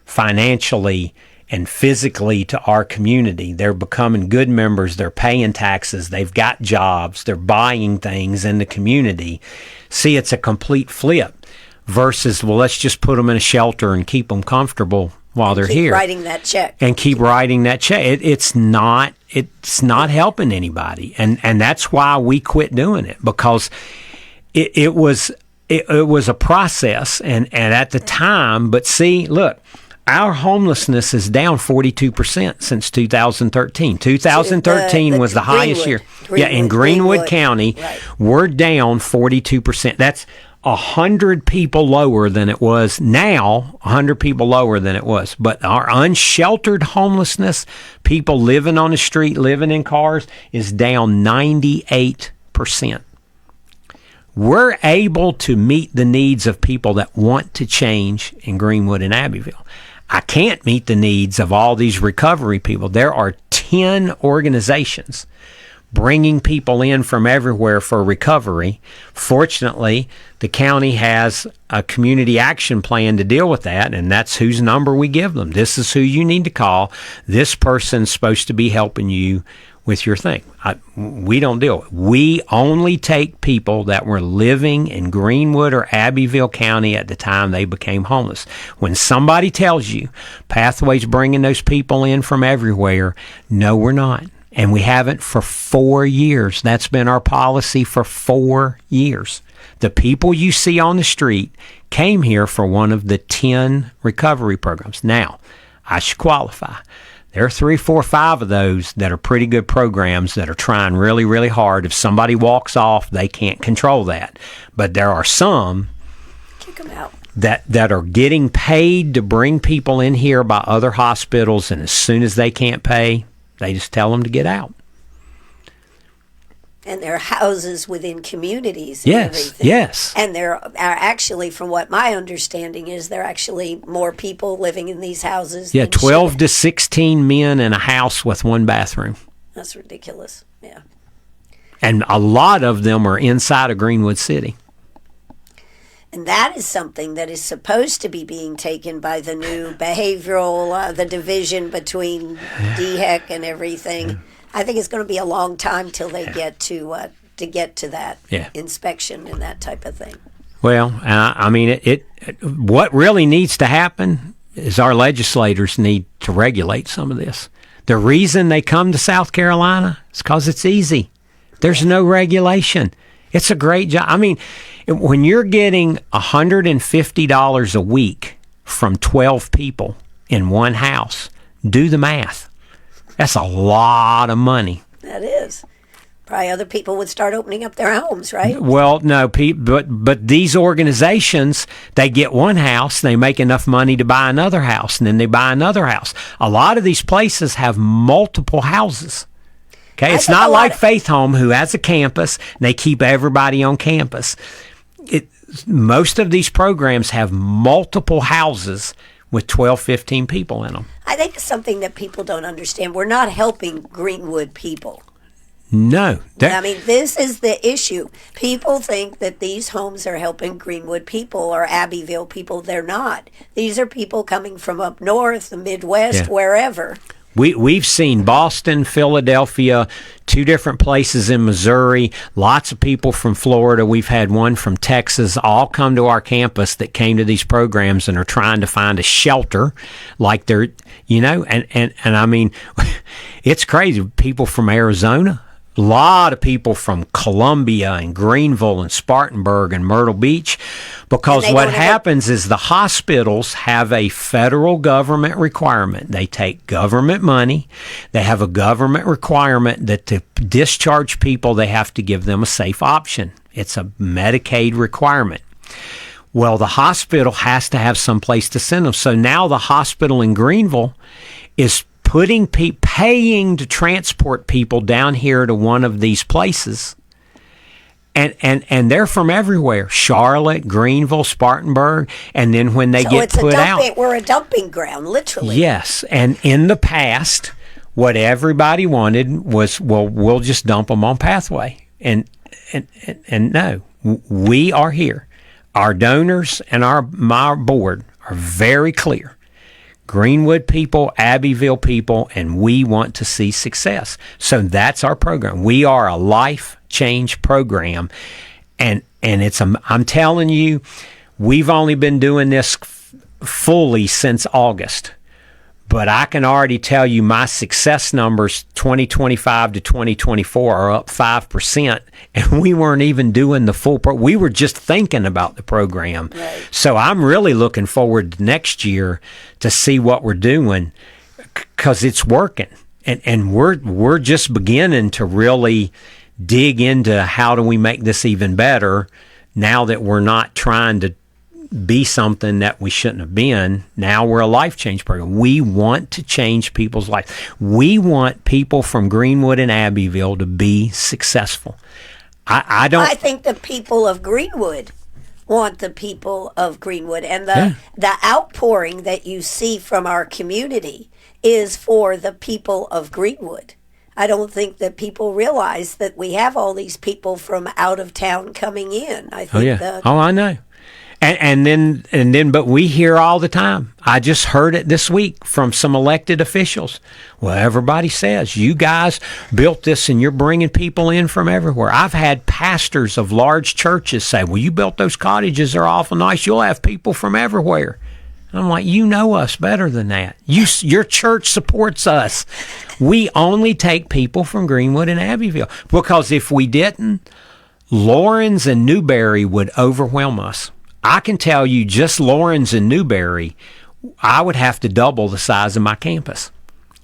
financially and physically to our community. They're becoming good members. They're paying taxes. They've got jobs. They're buying things in the community. See, it's a complete flip versus, well, let's just put them in a shelter and keep them comfortable while they're here. Keep writing that check. And keep writing that check. It's not helping anybody. And that's why we quit doing it, because it was a process. And at the time, but see, look, our homelessness is down 42% since 2013. 2013 was the highest year. In Greenwood County, right. We're down 42%. That's 100 people lower than it was now, 100 people lower than it was. But our unsheltered homelessness, people living on the street, living in cars, is down 98%. We're able to meet the needs of people that want to change in Greenwood and Abbeville. I can't meet the needs of all these recovery people. There are 10 organizations bringing people in from everywhere for recovery. Fortunately, the county has a community action plan to deal with that, and that's whose number we give them. This is who you need to call. This person's supposed to be helping you with your thing. We don't deal with it. We only take people that were living in Greenwood or Abbeville County at the time they became homeless. When somebody tells you Pathway's bringing those people in from everywhere, no, we're not. And we haven't for 4 years. That's been our policy for 4 years. The people you see on the street came here for one of the 10 recovery programs. Now, I should qualify. There are 3, 4, 5 of those that are pretty good programs that are trying really, really hard. If somebody walks off, they can't control that. But there are some kick them out. that are getting paid to bring people in here by other hospitals, and as soon as they can't pay, they just tell them to get out. And there are houses within communities and everything. Yes. And there are actually, from what my understanding is, there are actually more people living in these houses. Yeah, 12 to 16 men in a house with one bathroom. That's ridiculous, yeah. And a lot of them are inside of Greenwood City. And that is something that is supposed to be being taken by the new behavioral, the division between DHEC and everything. I think it's going to be a long time till they get to that inspection and that type of thing. Well, I mean, what really needs to happen is our legislators need to regulate some of this. The reason they come to South Carolina is because it's easy. There's no regulation. It's a great job. I mean, when you're getting $150 a week from 12 people in one house, do the math. That's a lot of money. That is. Probably other people would start opening up their homes, right? Well, no, but these organizations, they get one house, they make enough money to buy another house, and then they buy another house. A lot of these places have multiple houses. Okay, it's not like Faith Home, who has a campus, and they keep everybody on campus. Most of these programs have multiple houses with 12, 15 people in them. I think it's something that people don't understand. We're not helping Greenwood people. No. I mean, this is the issue. People think that these homes are helping Greenwood people or Abbeville people. They're not. These are people coming from up north, the Midwest, wherever. We've seen Boston, Philadelphia, 2 different places in Missouri, lots of people from Florida. We've had one from Texas all come to our campus that came to these programs and are trying to find a shelter like they're, and I mean, it's crazy. People from Arizona, a lot of people from Columbia and Greenville and Spartanburg and Myrtle Beach, because what happens is the hospitals have a federal government requirement. They take government money. They have a government requirement that to discharge people, they have to give them a safe option. It's a Medicaid requirement. Well, the hospital has to have some place to send them. So now the hospital in Greenville is paying to transport people down here to one of these places, And they're from everywhere: Charlotte, Greenville, Spartanburg, and then when they get put out, we're a dumping ground, literally. Yes, and in the past, what everybody wanted was, well, we'll just dump them on Pathway, and no, we are here. Our donors and my board are very clear. Greenwood people, Abbeville people, and we want to see success. So that's our program. We are a life change program, and I'm telling you, we've only been doing this fully since August. But I can already tell you my success numbers 2025 to 2024 are up 5%, and we weren't even doing the full we were just thinking about the program. Right. So I'm really looking forward to next year to see what we're doing, because it's working. And we're just beginning to really dig into how do we make this even better now that we're not trying to be something that we shouldn't have been. Now we're a life change program. We want to change people's lives. We want people from Greenwood and Abbeville to be successful. I think the people of Greenwood want the people of Greenwood, and the outpouring that you see from our community is for the people of Greenwood. I don't think that people realize that we have all these people from out of town coming in. I think I know. And then, but we hear all the time. I just heard it this week from some elected officials. Well, everybody says, you guys built this and you're bringing people in from everywhere. I've had pastors of large churches say, well, you built those cottages. They're awful nice. You'll have people from everywhere. And I'm like, you know us better than that. Your church supports us. We only take people from Greenwood and Abbeville, because if we didn't, Laurens and Newberry would overwhelm us. I can tell you, just Laurens and Newberry, I would have to double the size of my campus,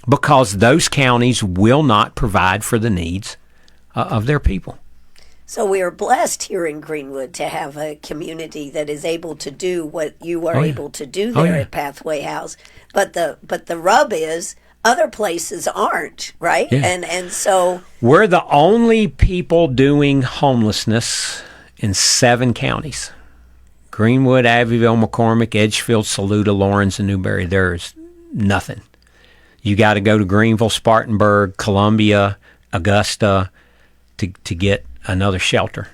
because those counties will not provide for the needs of their people. So we are blessed here in Greenwood to have a community that is able to do what you are able to do there at Pathway House. But the rub is other places aren't, right? Yeah. And so we're the only people doing homelessness in 7 counties. Greenwood, Abbeville, McCormick, Edgefield, Saluda, Laurens, and Newberry. There's nothing. You got to go to Greenville, Spartanburg, Columbia, Augusta to get another shelter.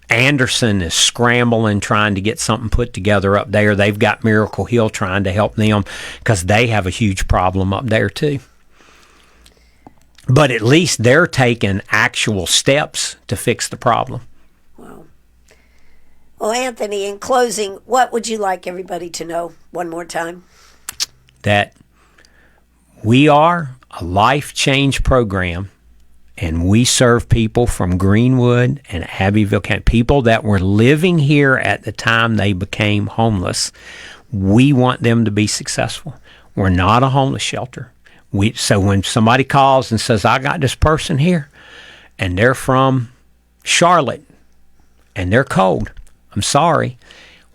Anderson is scrambling, trying to get something put together up there. They've got Miracle Hill trying to help them, because they have a huge problem up there too. But at least they're taking actual steps to fix the problem. Well, Anthony, in closing, what would you like everybody to know one more time? That we are a life change program, and we serve people from Greenwood and Abbeville County, people that were living here at the time they became homeless. We want them to be successful. We're not a homeless shelter. So when somebody calls and says, I got this person here, and they're from Charlotte, and they're cold, I'm sorry.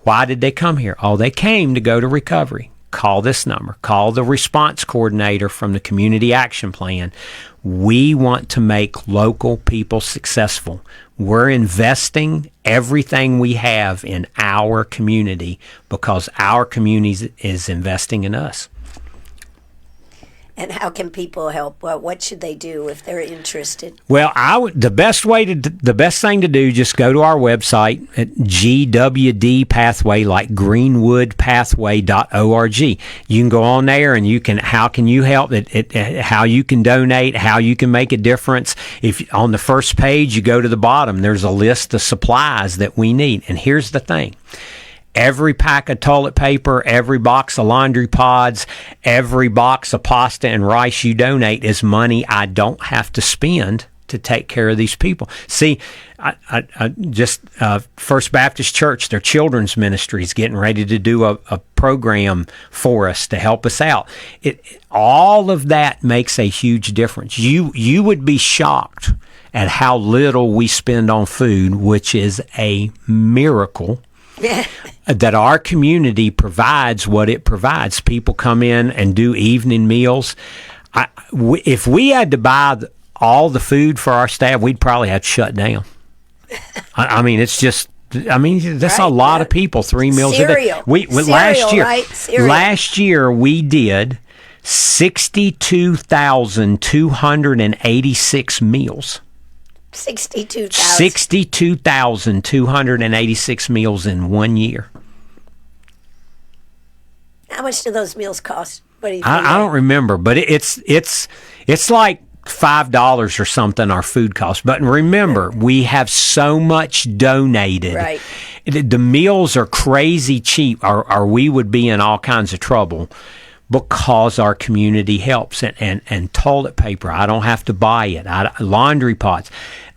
Why did they come here? Oh, they came to go to recovery. Call this number. Call the response coordinator from the Community Action Plan. We want to make local people successful. We're investing everything we have in our community, because our community is investing in us. And how can people help? What should they do if they're interested? Well, the best thing to do, just go to our website at GWD Pathway, like greenwoodpathway.org. You can go on there and how can you help? How you can donate, how you can make a difference. If on the first page you go to the bottom, there's a list of supplies that we need. And here's the thing. Every pack of toilet paper, every box of laundry pods, every box of pasta and rice you donate is money I don't have to spend to take care of these people. See, I just First Baptist Church, their children's ministry is getting ready to do a program for us to help us out. All of that makes a huge difference. You would be shocked at how little we spend on food, which is a miracle. That our community provides what it provides. People come in and do evening meals. If we had to buy all the food for our staff, we'd probably have to shut down. I mean, it's just. I mean, that's Right, a lot of yeah. people. 3 meals a day. Cereal. Last year, Right? Cereal. last year we did 62,286 meals. 62,000. 62,286 meals in 1 year. How much do those meals cost? What do you think? I don't remember, but it's like $5 or something our food costs. But remember, we have so much donated. Right. The meals are crazy cheap, or we would be in all kinds of trouble because our community helps. And toilet paper, I don't have to buy it. Laundry pots.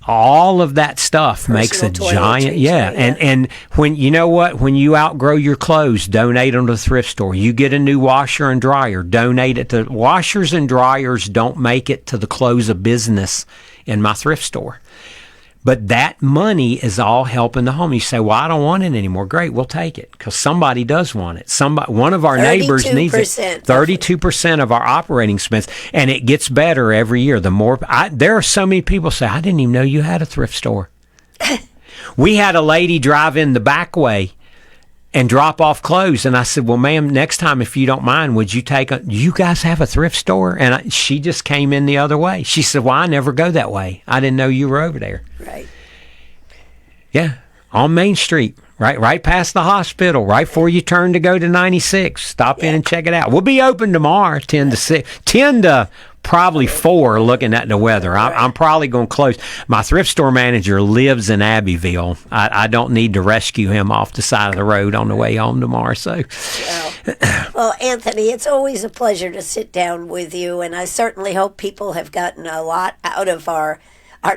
All of that stuff makes a giant, yeah. And when you know what, when you outgrow your clothes, donate them to the thrift store. You get a new washer and dryer, donate it to washers and dryers. Don't make it to the close of business in my thrift store. But that money is all helping the home. You say, well, I don't want it anymore. Great, we'll take it because somebody does want it. One of our neighbors needs it. 32% of our operating expense, and it gets better every year. There are so many people say, I didn't even know you had a thrift store. We had a lady drive in the back way and drop off clothes, and I said, well, ma'am, next time, if you don't mind, would you you guys have a thrift store? And she just came in the other way. She said, well, I never go that way. I didn't know you were over there. Right. Yeah, on Main Street, right past the hospital, right before you turn to go to 96. Stop in and check it out. We'll be open tomorrow, 10 to 6, 10 to probably 4, looking at the weather. I'm probably going to close. My thrift store manager lives in Abbeville. I don't need to rescue him off the side of the road on the way home tomorrow. So, Well, Anthony, it's always a pleasure to sit down with you, and I certainly hope people have gotten a lot out of our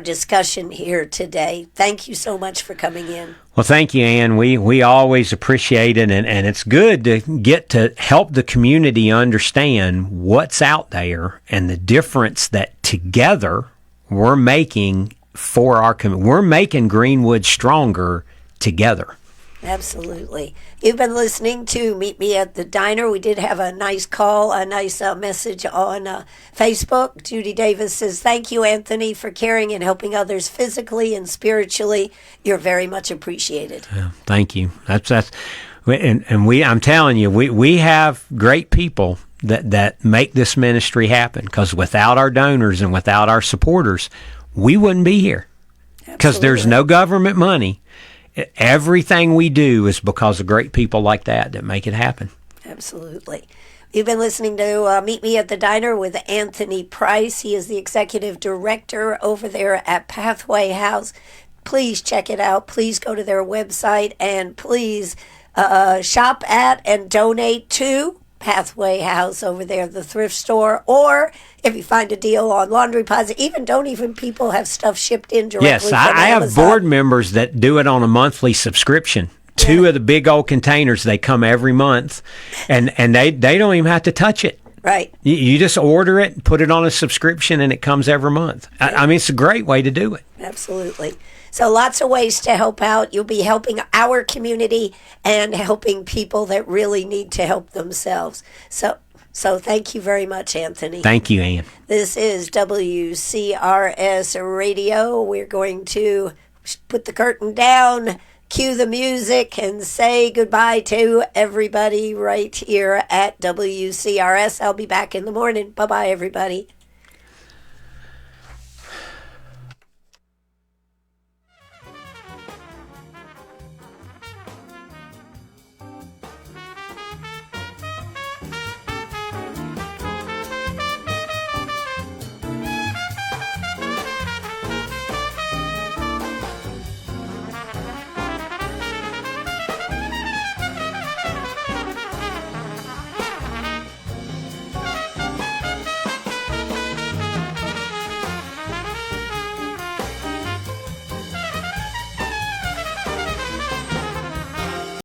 discussion here today. Thank you so much for coming in. Well, thank you, Ann. We always appreciate it, and it's good to get to help the community understand what's out there and the difference that together we're making for our community. We're making Greenwood stronger together. Absolutely. You've been listening to Meet Me at the Diner. We did have a nice call, a nice message on Facebook. Judy Davis says, thank you, Anthony, for caring and helping others physically and spiritually. You're very much appreciated. Yeah, thank you. I'm telling you, we have great people that make this ministry happen, because without our donors and without our supporters, we wouldn't be here, because there's no government money. Everything we do is because of great people like that make it happen. Absolutely. You've been listening to Meet Me at the Diner with Anthony Price. He is the executive director over there at Pathway House. Please check it out. Please go to their website, and please shop at and donate to Pathway House over there, the thrift store. Or if you find a deal on laundry pods, even people have stuff shipped in directly from Amazon. I have board members that do it on a monthly subscription. 2 of the big old containers, they come every month, and they don't even have to touch it. Right. You just order it, put it on a subscription, and it comes every month. I mean, it's a great way to do it. Absolutely. So lots of ways to help out. You'll be helping our community and helping people that really need to help themselves. So thank you very much, Anthony. Thank you, Ann. This is WCRS Radio. We're going to put the curtain down, cue the music, and say goodbye to everybody right here at WCRS. I'll be back in the morning. Bye-bye, everybody.